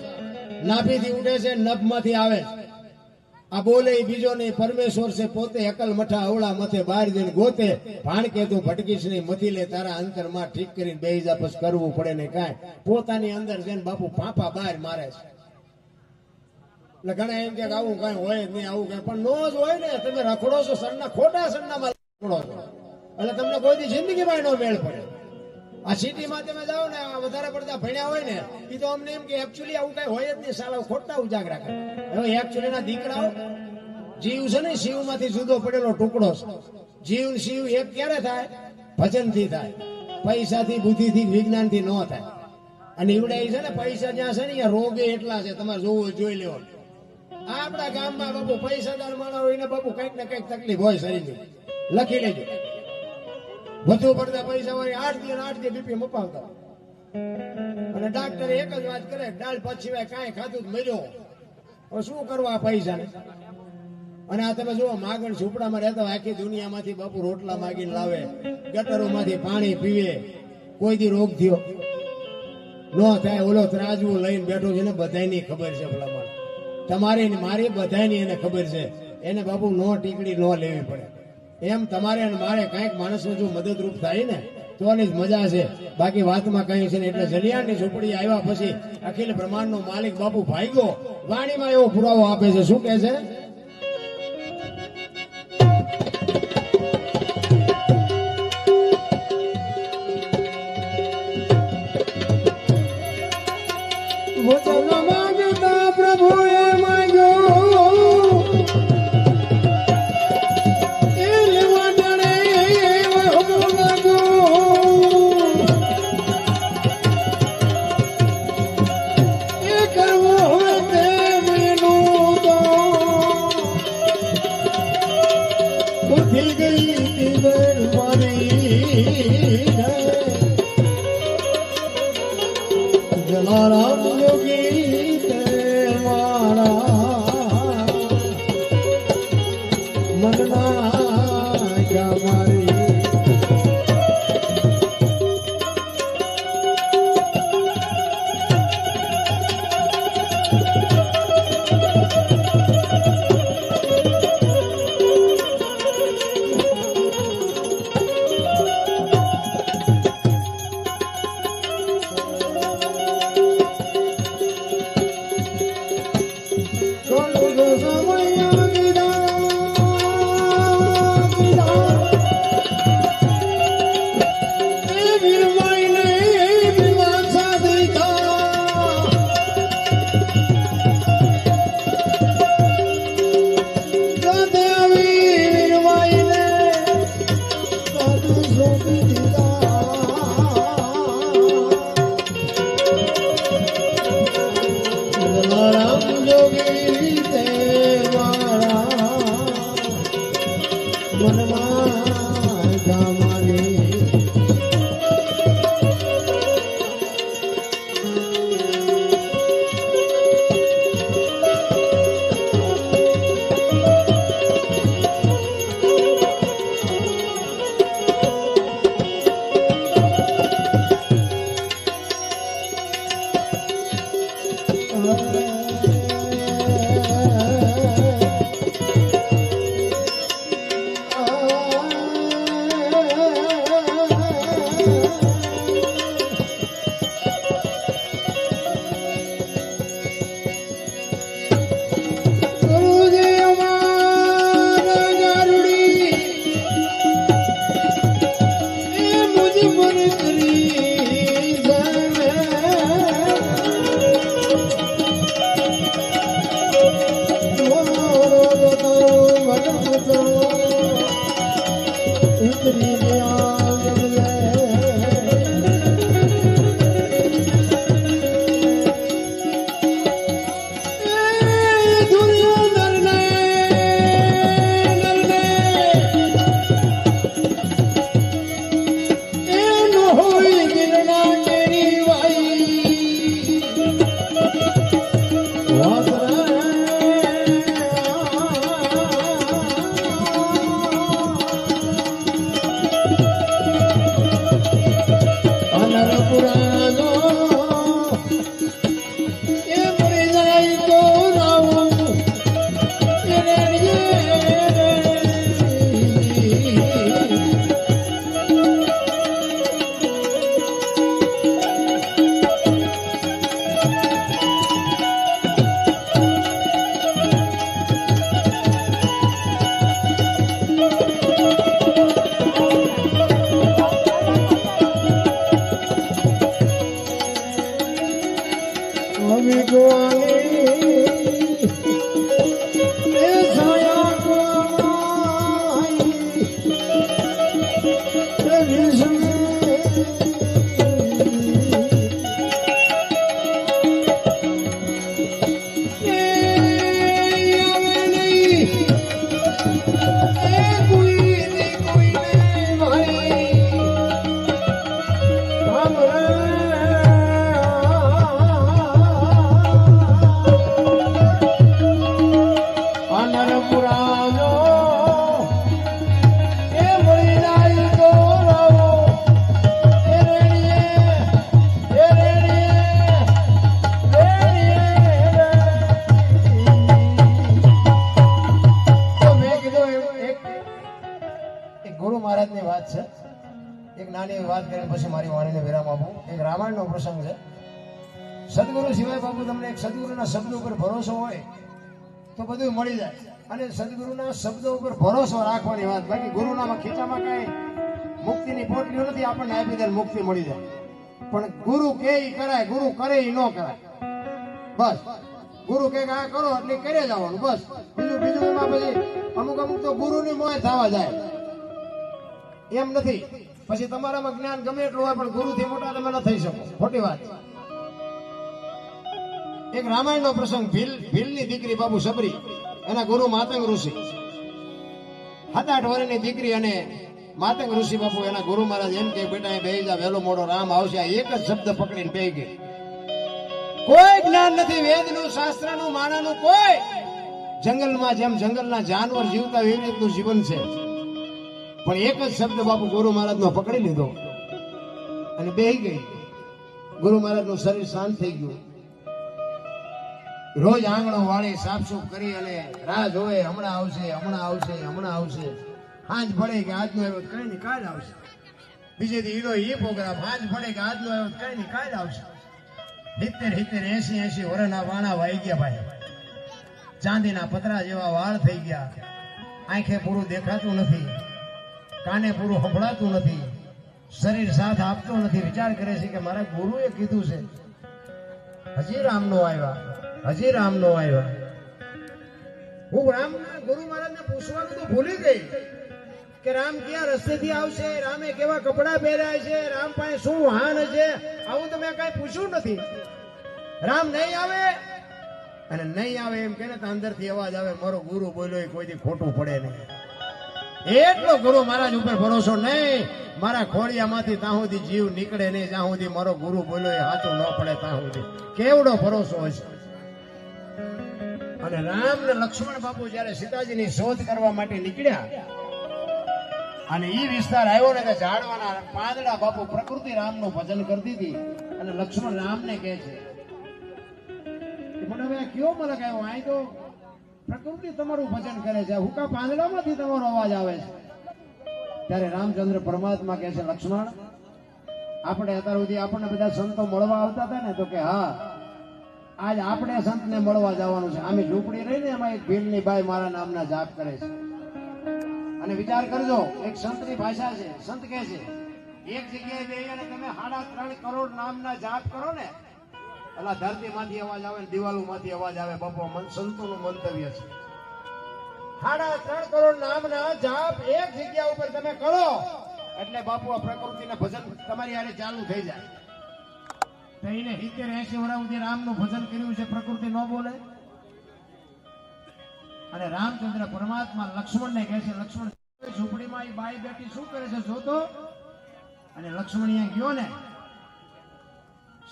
નાભીથી ઉઠે છે, નભમાંથી આવે. આ બોલે બીજો નહીં, પરમેશ્વર છે પોતે. અકલ મઠા અવળા મથે બહાર જઈને ગોતે. ભાણકે તું ભટકીશ નહીં, મથી લે તારા અંતરમાં ઠીક કરીને બેહી જા, પછી કરવું પડે ને કાંઈ. પોતાની અંદર જઈને બાપુ ફાંફા બહાર મારે છે. એટલે ઘણા એમ કે આવું કઈ હોય જ નહીં, આવું કઈ પણ નો જ હોય ને. તમે રખડો છો સરના, ખોટા સન્નામાં રખડો છો એટલે તમને કોઈ દી જિંદગીમાં નો મેળ પડે. આ સિટીમાં તમે જાઓ ને, આ વધારે પડતા ભણ્યા હોય ને એ તો અમને એમ કે એકચ્યુઅલી આવું કઈ હોય જ નહીં, સાલા ખોટા ઉજાગરા કરે. હવે એકચ્યુઅલી ના દીકરાઓ જીવ છે ને શિવ માંથી જુદો પડેલો ટુકડો છે. જીવ શિવ એક ક્યારે થાય? ભજન થી થાય. પૈસાથી, બુદ્ધિથી, વિજ્ઞાનથી ન થાય. અને ઈવડા છે ને પૈસા જ્યાં છે ને ત્યાં રોગે એટલા છે, તમારે જોવું જોઈ લેવો. આપણા ગામમાં બાપુ પૈસાદાર માણસ હોય ને બાપુ કઈક ને કઈક તકલીફ હોય શરીરની. લખી લેજો. વધુ પડતા પૈસા હોય 8 દી બીપી મપાવતા. અને ડાક્ટર એક જ વાત કરે, દાળ ભાત સિવાય કાંઈ ખાધું મર્યો. હવે શું કરવા પૈસા ને? અને આ તમે જુઓ, માગણ ઝૂંપડામાં રહેતા હોય, આખી દુનિયામાંથી બાપુ રોટલા માગીને લાવે, ગટરોમાંથી પાણી પીવે. કોઈ દી રોગ થયો નો થાય. ઓલો ત્રાજવું લઈને બેઠો છે ને, બધાની ખબર છે. ભલામણ તમારી ને મારી બધાની એને ખબર છે. એને બાપુ નો ટીકડી નો લેવી પડે. એમ તમારે અને મારે કંઈક માણસને જો મદદરૂપ થાય ને તો આની જ મજા છે. બાકી વાતમાં કઈ છે ને એટલે જલિયાણની ઝૂંપડી આવ્યા પછી અખિલ બ્રહ્માંડનો માલિક બાપુ ભાગ્યો વાણીમાં એવો પુરાવો આપે છે. શું કહે છે? વચન માંગતા પ્રભુએ માંગ્યો એ લેવા જાણે વહુ લાગ્યો એ કરવો હોય તે મેનું તો ઉઠી ગઈ તીબર મારી જલારામ યોગી તે મારા મનના મારી નાની વાત કરીને પછી મારી વાણીને વિરામ આપું. એક રામાયણનો પ્રસંગ છે. સદગુરુ સિવાય બાપુ તમને એક સદગુરુના શબ્દ ઉપર ભરોસો હોય તો બધું મળી જાય. અને સદગુરુના શબ્દો ઉપર ભરોસો રાખવાની વાત. બાકી ગુરુના ખીચામાં કઈ મુક્તિની પોટલીઓ નથી, આપણને આપી દે મુક્તિ મળી જાય. પણ ગુરુ કે ઈ કરાય, ગુરુ કરે ઈ ન કરાય. બસ ગુરુ કે આ કરો એટલે કરે જવાનું. બસ બીજું એમાં પછી અમુક તો ગુરુની મોહ થવા જાય એમ નથી. પછી તમારામાં જ્ઞાન ગમે એટલું હોય પણ ગુરુથી મોટા તમે ન થઈ શકો. ખોટી વાત. એક રામાયણનો પ્રસંગ. ભીલની દીકરી બાબુ સબરી, એના ગુરુ માતંગ ઋષિ. 7-8 વર્ષની દીકરી અને માતંગ ઋષિ બાપુ એના ગુરુ મહારાજ એમ કે બેટા બેહી જા, વહેલો મોડો રામ આવશે. આ એક જ શબ્દ પકડીને બેહી ગઈ. કોઈ જ્ઞાન નથી, વેદનું, શાસ્ત્રનું, માનાનું કોઈ. જંગલમાં જેમ જંગલના જાનવર જીવતા એવી રીતનું જીવન છે. પણ એક જ શબ્દ બાપુ ગુરુ મહારાજનો પકડી લીધો અને બેહી ગઈ. ગુરુ મહારાજનું શરીર શાંત થઈ ગયું. રોજ આંગણો વાળી સાફસૂફ કરી અને રાહ જોવે, હમણાં આવશે. હાંજ પડે કે આજનો આવ્યો કઈ નહીં, કાલ આવશે. બીજે દી હીરો ઈ પ્રોગ્રામ. હાંજ પડે કે આજનો આવ્યો કઈ નહીં, કાલ આવશે. 70, 80 વર્ષના વાણા વાઈ ગયા ભાઈ. ચાંદીના પતરા જેવા વાળ થઈ ગયા. આંખે પૂરું દેખાતું નથી, કાને પૂરું સંભળાતું નથી, શરીર સાથ આપતું નથી. વિચાર કરે છે કે મારા ગુરુએ કીધું છે, હજી રામ નો આવ્યા. હું રામના ગુરુ મહારાજને પૂછવાનું તો ભૂલી ગઈ કે રામ ક્યાં રસ્તેથી આવશે, રામે કેવા કપડા પહેર્યા છે, રામ પાસે શું વાહન છે, આવું તો મેં કઈ પૂછ્યું નથી. રામ નહીં આવે એમ કે તો અંદરથી અવાજ આવે, મારો ગુરુ બોલ્યો કોઈથી ખોટું પડે નહીં. એટલો ગુરુ મહારાજ ઉપર ભરોસો નહીં. મારા ખોડિયામાંથી ત્યાં સુધી જીવ નીકળે નહીં જ્યાં સુધી મારો ગુરુ બોલ્યો એ સાચું ન પડે ત્યાં સુધી. કેવડો ભરોસો હશે. અને રામ ને લક્ષ્મણ બાપુ જયારે સીતાજીની શોધ કરવા માટે નીકળ્યા અને ઈ વિસ્તાર આવ્યો ને, ઝાડવાના પાંદડા બાપુ પ્રકૃતિ રામનું ભજન કરતી હતી. અને લક્ષ્મણ રામને કહે છે પણ હવે કયો મલક આવ્યો, અહીં તો પ્રકૃતિ તમારું ભજન કરે છે, હુકા પાંદડામાંથી તમારો અવાજ આવે છે. ત્યારે રામચંદ્ર પરમાત્મા કહે છે, લક્ષ્મણ આપણે અત્યાર સુધી આપણને બધા સંતો મળવા આવતા હતા ને, તો કે હા આજ આપણે સંતને મળવા જવાનું છે. આમે ઝૂંપડી રહીને એમાં એક ભીલની બાઈ મારા નામના જાપ કરે છે. અને વિચાર કરજો, એક સંતની ભાષા છે. સંત કહે છે એક જગ્યાએ બેહીને તમે 3.5 કરોડ નામના જાપ કરો ને, એટલે ધરતીમાંથી અવાજ આવે, દિવાલોમાંથી અવાજ આવે. બાપુ સંતોનું મંતવ્ય છે. 3.5 કરોડ નામના જાપ એક જગ્યા ઉપર તમે કરો એટલે બાપુ આ પ્રકૃતિના ભજન તમારી હારે ચાલુ થઈ જાય. તો એને 70-80 વર્ષ સુધી રામનું ભજન કર્યું છે, પ્રકૃતિ ન બોલે. અને રામચંદ્ર પરમાત્મા લક્ષ્મણને કહે છે, લક્ષ્મણ ઝૂંપડીમાં એ બાઈ બેટી શું કરે છે જોતો. અને લક્ષ્મણ અહીંયા ગયો ને,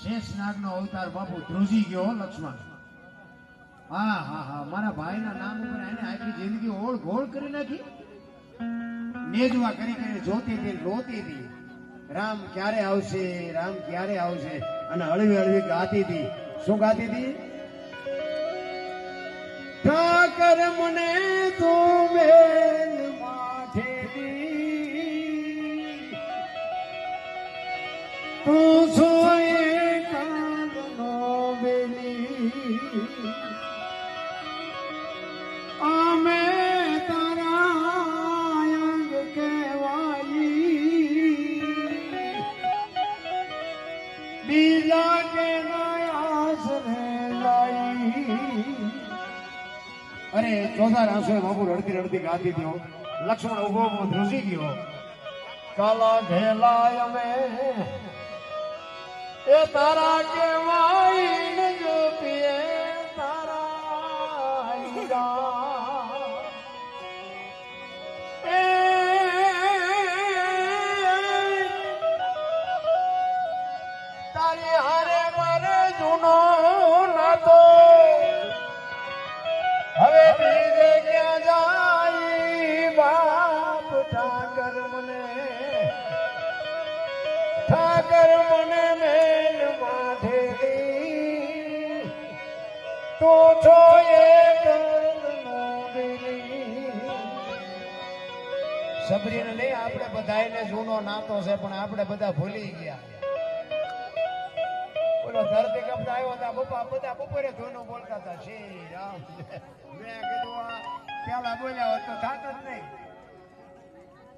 શેષનાગનો અવતાર બાપુ ધ્રુજી ગયો લક્ષ્મણ. હા મારા ભાઈના નામ ઉપર એને આખી જિંદગી ઓળ ઘોળ કરી નાખી. નેજવા કરી જોતી હતી, રોતી હતી, રામ ક્યારે આવશે. અને હળવી ગાતી હતી. શું ગાતી હતી? ઠાકર મને તો બેન માથેથી તું સોએ કાંદનો બેલી અમે તારા અંગ કહેવાઈ બીજા કે આસરે લાઈ. અરે ચોથા આંસુ બાપુ રડતી ગાતી થયો. લક્ષ્મણ ઉભો ધ્રુજી ગયો. કાલા ઘેલા અમે એ તારા કેવાય જો પીએ તારા તારી હારે મારે જૂનો નાતો હવે બીજે ક્યાં જાય બાપ. ઠાકર મને મેલ માઠેલી તો છો એ સબરીને નહીં, આપણે બધાને જૂનો નાતો છે, પણ આપણે બધા ભૂલી ગયા. બોલો ધરતી કપડા આવ્યો હતા, બપા બધા બપોરે ધોનું બોલતા હતા, શ્રી રામ. મેં કીધું આ પેલા બોલ્યા હોત તો થાત જ નહીં.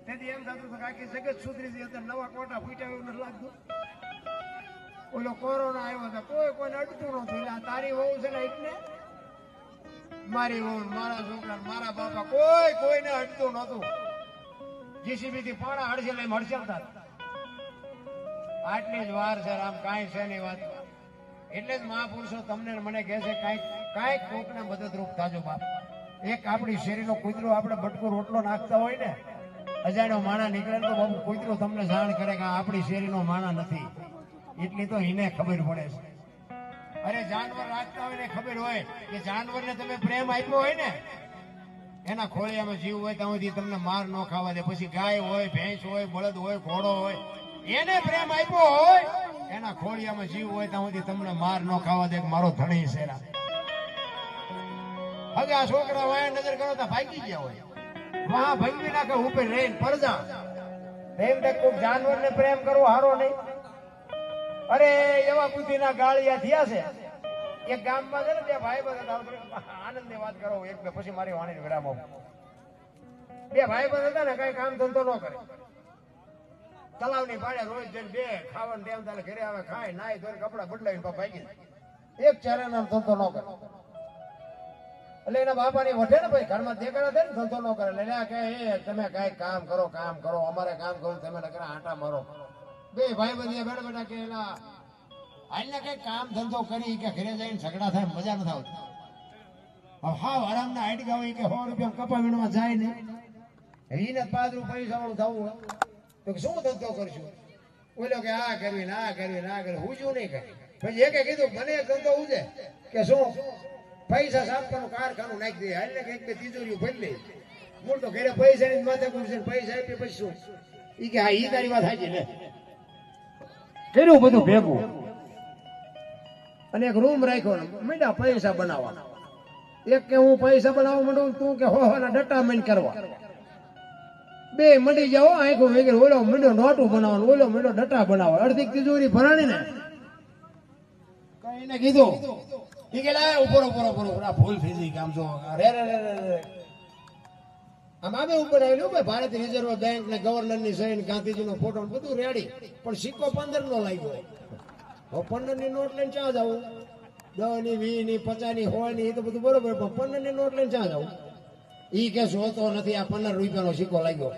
તેથી એમ થતું હતું કે આખી જગત સુધરી ગઈ, અત્યારે નવા કોટા ફૂટ્યા એવું નથી લાગતું. ઓલો કોરોના આવ્યો હતો, કોઈ કોઈને અડતું નતું. એટલે તારી વહુ છે ને એટલે મારી વહુ, મારા છોકરા, મારા બાપા, કોઈ કોઈને અડતું નતું. જીસીબી થી પાણા હડશે લઈ હડસેલતા. આટલી જ વાર છે રામ, કાંઈ છે નહીં વાત. એટલે જ મહાપુરુષો તમને મને કહે છે કાંઈક કોકને મદદરૂપ થાજો બાપ. એક આપણી શેરીનો કૂતરો આપણે બટકો રોટલો નાખતા હોય ને, અજાણ્યો માણા નીકળે તો બાપુ કૂતરો તમને જાણ કરે કે આપણી શેરીનો માણા નથી. એટલી તો એને ખબર પડે છે. અરે જાનવર રાખતા હોય ને ખબર હોય કે જાનવરને તમે પ્રેમ આપ્યો હોય ને, એના ખોળિયામાં જીવ હોય ત્યાં સુધી તમને માર ન ખાવા દે. પછી ગાય હોય, ભેંસ હોય, બળદ હોય, ઘોડો હોય, એને પ્રેમ આપ્યો હોય, એના ખોળિયામાં જીવ હોય ત્યાં સુધી તમને માર ન ખાવા દે. મારો ધણી શેરા હવે આ છોકરા વાયા નજર કરો તો ભાગી ગયા હોય, વાહ ભંગવી નાખે ઉપર રહીને પડજા. એમ કોઈક જાનવરને પ્રેમ કરવો હારો નહીં. અરે એવા બુદ્ધિના ગાળિયા થયા છે. એક ગામમાં છે ને બે ભાઈ બધા, આનંદની વાત કરો એક બે, પછી મારી વાણી વિરામ આવું. બે ભાઈ બંધ હતા ને, કઈ કામ ધંધો ન કરે, તલાવની પાડે રોજ જઈને બે ખાવાનું ટાઈમ થાય ઘરે આવે, ખાય નાય ધોઈ કપડા બદલાવીને ભાગી એક ચારાનો ધંધો ન કરે. એટલે એના બાપાની વઢે ને ભાઈ ઘરમાં દેખાડા થાય ને ધંધો ન કરે. એટલે કે તમે કઈ કામ કરો, અમારે કામ કરો, તમે નકરા આંટા મારો. બે ભાઈ બંધ બેઠા બેઠા કે એના આઈને કઈ કામ ધંધો કરી કે ઘરે જઈને ઝઘડા થાય, મજા નથી આવતી. હા આરામના હાઈટ ગાવ કે 100 રૂપિયા કપા વીણવા જાય ને, એને 5 રૂપિયા પૈસા વાળું થવું તો શું ધંધો કરશું? બોલો કે આ કરવી ના કરવી ના કરવી, હું શું નહીં કરી. પછી એકે કીધું મને એક ધંધો ઉજે કે શું પૈસા સાપવાનું કારખાનું નાખી દે, હાલ ને કઈક બે તિજોરીઓ ભરી લે. મૂળ તો ઘરે પૈસા ની માથે પૂછશે, પૈસા આપી પછી શું? ઈ કે હા ઈ તારી વાત સાચી લે. કર્યું બધું ભેગું અને એક રૂમ રાખ્યો, મીંડા પૈસા બનાવવા. એક કે હું પૈસા બનાવવા માંડું, તું કે હોવાના ડટા મન કરવા. બે મંડી જાઓ આંખો વેગર. ઓલો મીંડો નોટું બનાવવાનું, ઓલો મીંડો ડટા બનાવવા. અડધી તિજોરી ભરાણી ને કઈને કીધું ઈ કે લા ઉપર ભૂલ થઈ ગઈ કામ જો રે રે રે રે આમ આવે ઉપર આવેલું ભાઈ, ભારત રિઝર્વ બેંક ને ગવર્નર ની સહી ને ગાંધીજી નો ફોટો બધું રેડી, પણ સિક્કો 15 નો લાગ્યો. હવે 15 ની નોટ લઈને ક્યાં જવું? 10 ની 20 ની 50 ની 100 ની એ તો બધું બરોબર, પણ 15 ની નોટ લઈને ક્યાં જવું? ઈ કે જોતો નથી, આ 15 રૂપિયાનો સિક્કો લાગ્યો,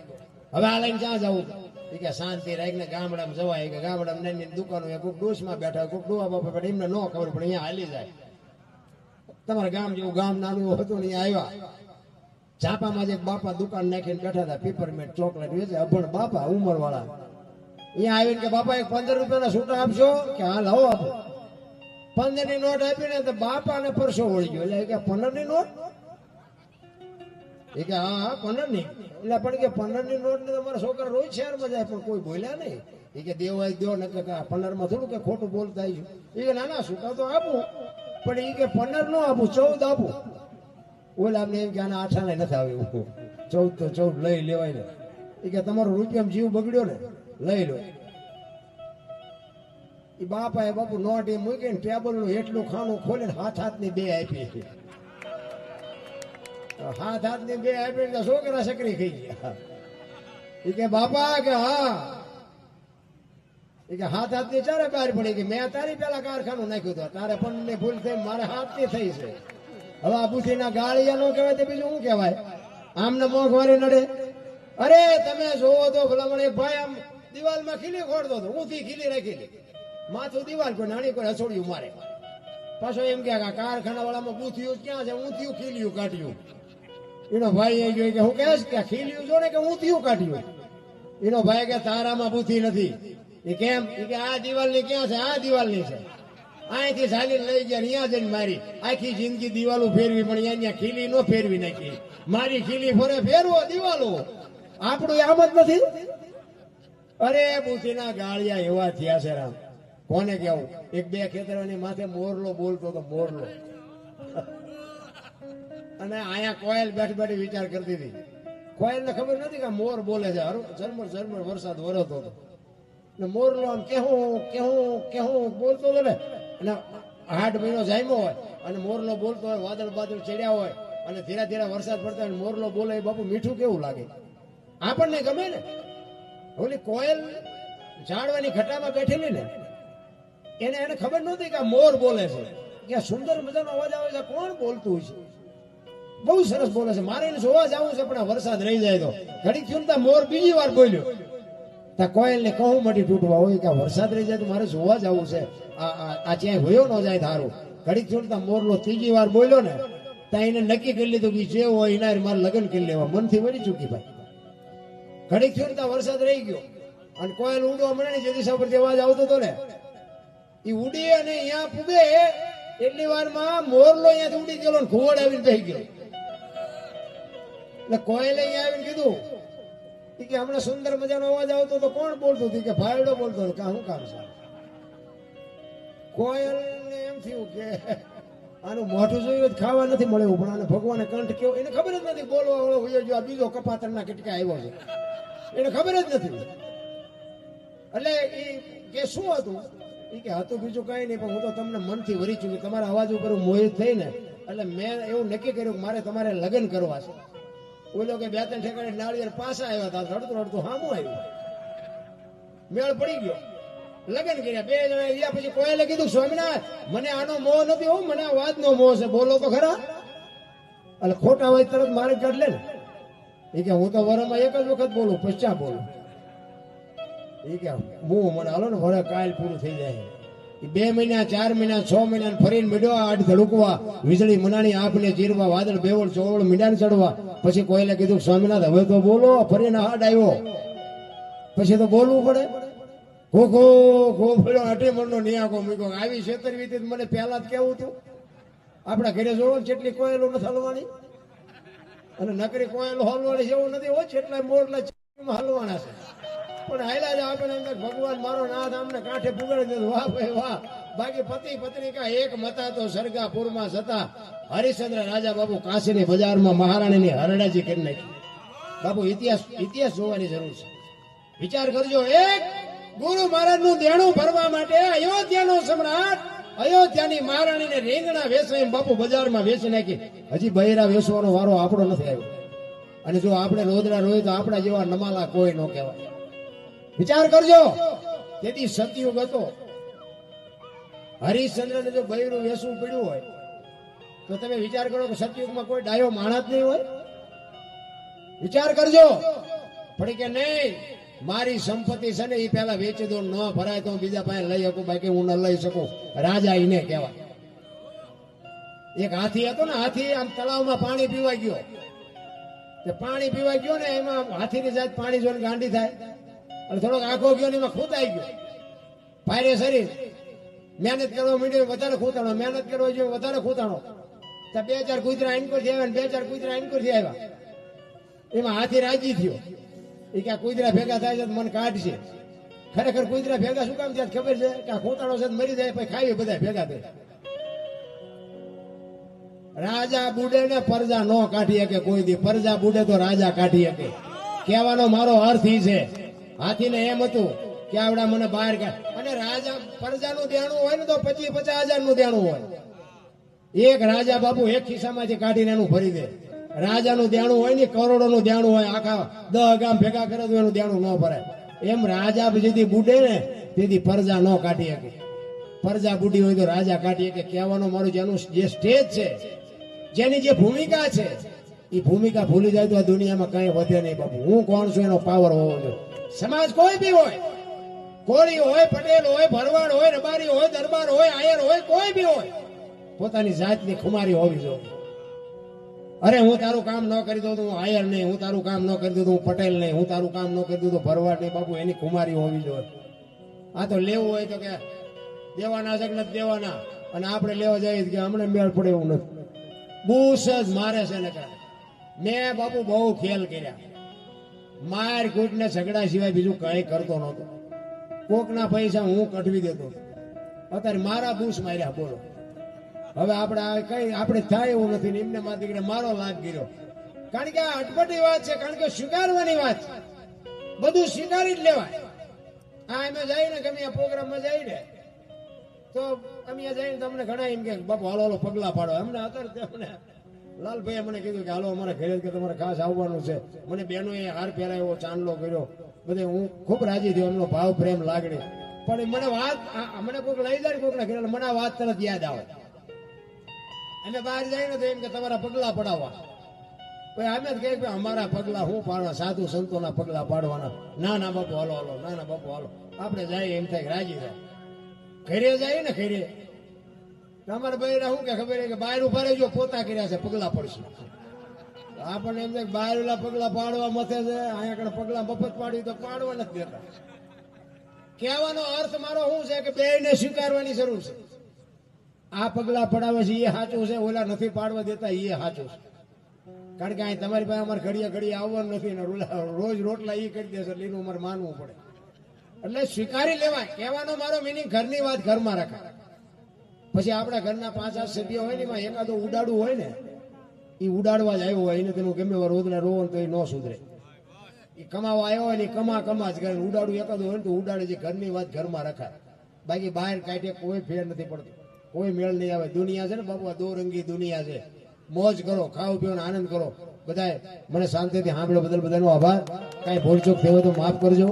હવે આ લઈને ક્યાં જવું? એ કે શાંતિ રાખીને ગામડામાં જવાય. કે ગામડામાં નાની દુકાનો કોઈક ડોસમાં બેઠા, કોઈક ડોવા બાપા બેઠા, એમને ન ખબર પણ અહીંયા હાલી જાય. તમારા ગામ જેવું ગામ નાનું હતું ને આવ્યા, ઝાપામાં જે બાપા દુકાન નાખીને બેઠા હતા, પીપરમેન્ટ ચોકલેટ વેચે, અભણ બાપા ઉંમર વાળા. અહીંયા આવીને કે બાપા એક 15 રૂપિયાના છૂટા આપશો? કે હા લાવો આપો. 15 ની નોટ આપીને તો બાપાને પરસો વળી ગયો. એટલે કે 15 ની નોટ? એ કે હા 15 ની. એટલે પણ કે 15 ની નોટ ને તમારા છોકરા રોજ શહેરમાં જાય, પણ કોઈ બોલ્યા નહીં. એ કે દેવાય દો ને કે 15 માં થોડું કે ખોટું બોલતા છું. એ કે ના ના છૂટા તો આપું, પણ એ કે 15 નો આપું, 14 આપું. ઓલા અમને એમ કે આના આઠાને નથી આવ્યું, 14 તો 14 લઈ લેવાય ને. એ કે તમારો રૂપિયામાં જીવ બગડ્યો ને, લઈ લો. એ બાપા એ બાપુ નોટ એ મૂકીને ટેબલ નું એટલું ખાનું ખોલીને હાથની બે આપી. હાથની બે આપી તો છોકરા સકરી થઈ ગયા. એ કે બાપા કે હા, એ કે હાથની ચારે બહાર પડી કે મેં તારી પેલા કારખાનું નાખ્યું હતું, તારે પણ ને ભૂલ થઈ, મારે હાથની થઈ છે. હવે આ બુદ્ધિના ગાળિયા નો કહેવાય તો બીજું શું કહેવાય? આમને મોંઘવારી નડે. અરે તમે જોવો તો ભલામણ એક ભાઈ આમ દિવાલમાં ખીલી ખોડતો હતો, ઊંધી ખીલી રાખી, માથું દિવાલ કોઈ નાની કોઈ હસોડ્યું મારે. પાછો એમ કે કારખાના વાળામાં બુથિયું ક્યાં છે, ઊંધિયું ખીલ્યું કાઢ્યું. એનો ભાઈ એ જોઈ કે હું કહેશ કે ખીલ્યું જો ને કે ઊંધિયું કાઢ્યું. એનો ભાઈ કે તારામાં બુથિ નથી. એ કેમ? એ કે આ દિવાલની ક્યાં છે? આ દિવાલની છે. અહીંથી ચાલીને લઈ ગયા, અહીંયા જઈને મારી આખી જિંદગી દિવાલો ફેરવી, પણ અહીંયા ખીલી નો ફેરવી નાખી. મારી ખીલી ફરે ફેરવો દિવાલો, આપણું આમ જ નથી. અરે બુથીના ગાળિયા એવા થયા છે રામ, કોને કેવું? એક બે ખેતરોની માથે મોરલો બોલતો હતો, મોરલો. અને અહીંયા કોયલ બેઠી બેઠી વિચાર કરતી હતી કોયલને ખબર નથી કે મોર બોલે છે, ઝરમર ઝરમર વરસાદ વરસતો હતો ને મોરલો આમ કેહું કેહું કેહું બોલતો હતો ને, અને 8 મહિનો જામ્યો હોય અને મોરલો બોલતો હોય, વાદળ બાદળ ચડ્યા હોય અને ધીરે ધીરે વરસાદ પડતો હોય, મોરલો બોલે એ બાપુ મીઠું કેવું લાગે, આપણને ગમે ને. ઓલી કોયલ ઝાડવાની ઘટામાં બેઠેલી ને એને ખબર નહોતી કે આ મોર બોલે છે, કે સુંદર મજાનો અવાજ આવે છે, કોણ બોલતું છે, બહુ સરસ બોલે છે, મારે એને જોવા જવું છે, પણ આ વરસાદ રહી જાય તો. ઘડીક થયું તા મોર બીજી વાર બોલ્યો, તા કોયલ ને કહું મટી તૂટવા હોય કે વરસાદ રહી જાય તો મારે જોવા જવું છે, આ ક્યાંય હોયો ન જાય ધારું. ઘડીક થયું તા મોરલો ત્રીજી વાર બોલ્યો ને, ત્યાં એને નક્કી કરી લીધું કે જે હોય એના મારે લગ્ન કરી લેવા, મનથી વળી ચૂકી ભાઈ. ઘડીક થયું તા વરસાદ રહી ગયો અને કોયલ ઉડવા મળે ને, જે દિશા પરથી અવાજ આવતો હતો ને એ ઉડી અને અહીંયા પૂગે એટલી વારમાં મોરલો અહીંયાથી ઉડી ગયો ને ઘોડ આવીને બેસી ગયો. એટલે કોયલે અહીંયા આવીને કીધું કે હમણાં સુંદર મજાનો અવાજ આવતો તો કોણ બોલતું હતું, કે ભાયડો બોલતો હતો, કે શું કામ છે. કોયલ ને એમ થયું કે આનું મોઢું જોયું ખાવા નથી મળ્યું, પણ આને ભગવાને કંઠ કેવો એને ખબર જ નથી, બોલવા વાળો હોય જો આ બીજો કપાતરના કટકા આવ્યો છે એને ખબર જ નથી. એટલે એ કે શું હતું, એ કે હતું બીજું કઈ નહીં, પણ હું તો તમને મનથી વરી છું, તમારા અવાજ ઉપર મોહિત થઈને એટલે મેં એવું નક્કી કર્યું કે મારે તમારે લગ્ન કરવા છે. ઓલો કે 2-3 ઠેકાણે નાળિયેર પાછા આવ્યા હતા, રડતું રડતું હામું આવ્યું, મેળ પડી ગયો, લગ્ન કર્યા. 2 જણા રહ્યા પછી કોયલે કીધું સ્વામિનારાયણ મને આનો મોહ નથી, હો મને આ વાતનો મોહ છે, બોલો તો ખરા. એટલે ખોટા હોય તરત મારે કાઢ લે ને. એ કે હું તો વરમાં એક જ વખત બોલું, પશ્ચા બોલું. એ કે હું મને હાલો ને વરે કાલ પૂરું થઈ જાય. 2 મહિના 4 મહિના 6 મહિના ફરીને મીડવા, આઠ ધડકવા, વીજળી મનાની આપને ચીરવા, વાદળ બેવળ ચોવળ મીડાને ચડવા. પછી કોઈને કીધું સ્વામિનાથ હવે તો બોલો, ફરીને હાડ આવ્યો પછી તો બોલવું પડે. ખોખો ખોફળો અઢીમણનો નિયાકો મૂક્યો, આવી છેતરવીતી મને પહેલા જ કેવું હતું. આપણા ઘરે જોવો ને જેટલી કોયલો નથી હલવાની, અને નકરી કોયલો હલવાની છે એવું નથી હોય, જેટલા મોરલા હલવાના છે. પણ હાયલા જ આપણે અંદર ભગવાન મારો નાથ અમને કાંઠે પુગાડી દીધું, વાહ ભાઈ વાહ. બાકી પતિ પત્રિકા એક મતા તો સરગાપુરમાં જતા હરિશ્ચંદ્ર રાજા બાપુ કાશીની બજારમાં મહારાણીની હરડાજી કરી નાખી. બાપુ ઇતિહાસ જોવાની જરૂર છે. વિચાર કરજો, એક ગુરુ મહારાજનું દેણું ભરવા માટે અયોધ્યાનો સમ્રાટ અયોધ્યાની મહારાણીને રીંગણા વેચાઈ બાપુ બજારમાં વેચી નાખી. હજી બૈરા વેચવાનો વારો આપણો નથી આવ્યો, અને જો આપણે રોદડા રોય તો આપણા જેવા નમાલા કોઈ ન કહેવાય. વિચાર કરજો, તેથી સતયુગ હતો. હરિશ્ચંદ્રને જો બૈરું વેસવું પડ્યું હોય તો તમે વિચાર કરો કે સતયુગમાં કોઈ ડાયો માણસ નહીં હોય. વિચાર કરજો, પડી કે નહીં મારી સંપત્તિ છે ને એ પેલા વેચી દો, ન ભરાય તો બીજા પાસે લઈ શકું, બાકી હું ન લઈ શકું. રાજા એને કહેવાય. એક હાથી હતો ને, હાથી આમ તળાવમાં પાણી પીવા ગયો, પાણી પીવા ગયો ને એમાં હાથીની જાત પાણી જોઈને ગાંડી થાય, અને થોડોક આખો ગયો ને એમાં ખૂતાઈ ગયો. ભારે શરીર, મહેનત કરવા માંડ્યો વધારે ખૂતાણો, મહેનત કરવા જોઈએ વધારે ખૂતાણો. તો 2-4 કૂતરા ઇનકોરથી આવ્યા ને 2-4 કૂતરા ઇનકોરથી આવ્યા. એમાં હાથી રાજી થયો, એ કે આ કૂતરા ભેગા થાય છે મને કાઢશે. ખરેખર કૂતરા ભેગા શું કામ થયા ખબર છે કે આ ખૂતાણો છે મરી જાય પછી ખાવી બધા ભેગા થાય. રાજા બુડે ને પરજા નો કાઢી શકે કોઈ દી, પરજા બુડે તો રાજા કાઢી શકે. કહેવાનો મારો અર્થ ઈ છે, હાથીને એમ હતું કે આવડા મને બહાર કાઢ. અને રાજા પરજાનું દેણું હોય ને તો 50,000 નું દેણું હોય. એક રાજા બાપુ એક ખિસ્સામાંથી કાઢીને એનું ભરી દે. રાજાનું દેણું હોય ને કરોડોનું દેણું હોય, આખા 10 ગામ ભેગા કરે તો એનું દેણું ન ભરાય. એમ રાજા જેથી બુડે ને તેથી પરજા ન કાઢી શકે. પરજા બુડી હોય તો રાજા કાઢી શકે. કહેવાનો મારું જેનું જે સ્ટેજ છે, જેની જે ભૂમિકા છે, એ ભૂમિકા ભૂલી જાય તો આ દુનિયામાં કઈ વધે નહીં બાપુ. હું કોણ છું એનો પાવર હોવો જોઈએ. સમાજ કોઈ બી હોય, કોળી હોય, પટેલ હોય, ભરવાડ હોય, રબારી હોય, દરબાર હોય, આયર હોય, કોઈ બી હોય, પોતાની જાતની ખુમારી હોવી જોઈએ. અરે હું તારું કામ ન કરી દઉં તો હું આયર નહીં, હું તારું કામ ન કરી દઉં તો હું પટેલ નહીં, હું તારું કામ ન કરી દઉં તો ભરવાડ નહીં. બાપુ એની ખુમારી હોવી જોઈએ. આ તો લેવું હોય તો કે દેવાના છે કે નથી દેવાના, અને આપણે લેવા જઈએ કે હમણાં મેળ પડે એવું નથી. બૂસ જ મારે છે ને. મેં બાપુ બહુ ખેલ કર્યા, માર કૂટ ને ઝઘડા સિવાય બીજું કઈ કરતો નહોતો. કોકના પૈસા હું કઢવી દેતો, અત્યારે મારા બૂસ માર્યા બોલો. હવે આપણે થાય એવું નથી ને એમને મારી દીકરે મારો લાગ ગયો. કારણ કે આ અટપટી વાત છે, કારણ કે સ્વીકારવાની વાત છે. બધું સ્વીકારી જ લેવાય. આ અમે જઈને ગમે આ પ્રોગ્રામમાં જઈને તો અમે જઈને તમને ઘણા એમ કે બાપુ હાલો હાલો પગલા પાડો. અમને અત્યારે અમને લાલભાઈએ મને કીધું કે હાલો અમારા ઘરે કે તમારે ખાસ આવવાનું છે. મને બહેનોએ હાર પહેરાવ્યો, ચાંદલો કર્યો, બધે હું ખૂબ રાજી થયો. એમનો ભાવ પ્રેમ લાગણી. પણ મને વાત મને કોઈક લઈ જાય કોઈકના ઘરે મને આ વાત તરત યાદ આવે. અમે બહાર જઈને તો એમ કે તમારા પગલા પડાવવા. અમે જ કહીએ કે અમારા પગલા હું પાડવા, સાધુ સંતોના પગલા પાડવાના. ના ના બાપુ હાલો હાલો, ના ના બાપુ હાલો. આપણે જઈએ એમ થાય રાજી થાય. ઘરે જાય ને ઘરે અમારા ભાઈ શું કે ખબર કે બહાર ઉભા રહેજો, પોતા કર્યા છે પગલા પડશે. આપણને એમ થાય બહાર ઓલા પગલા પાડવા મથે છે, અહીંયા કણે પગલા મફત પાડવી તો પાડવા નથી દેતા. કહેવાનો અર્થ મારો શું છે કે બેયને સ્વીકારવાની જરૂર છે. આ પગલા પડાવે છે એ સાચું છે, ઓલા નથી પાડવા દેતા એ સાચું છે. કારણ કે અહીં તમારી પાસે અમારે ઘડીએ ઘડીએ આવવાનું નથી ને રોજ રોટલા એ કરી દેશે એટલે એનું અમારે માનવું પડે. એટલે સ્વીકારી લેવાય. કહેવાનો મારો મિનિંગ ઘરની વાત ઘરમાં રખાય. પછી આપણા ઘરના 5-8 સભ્યો હોય ને એમાં એકાદો ઉડાડું હોય ને એ ઉડાડવા જ આવ્યો હોય એને તેનું ગમે વાર રોજના રોવન તો એ ન સુધરે. એ કમાવા આવ્યો હોય ને કમા જ કરે. ઉડાડું એકાદું હોય ને તો ઉડાડે છે. ઘરની વાત ઘરમાં રખાય. બાકી બહાર કાઢે કોઈ ફેર નથી પડતો, કોઈ મેળ નહીં આવે. દુનિયા છે ને બાપુ, આ દોરંગી દુનિયા છે. મોજ કરો, ખાઓ પીવાનો આનંદ કરો. બધાએ મને શાંતિથી સાંભળ્યો બદલ બધાનો આભાર. કાંઈ ભૂલચૂક થયો તો માફ કરજો.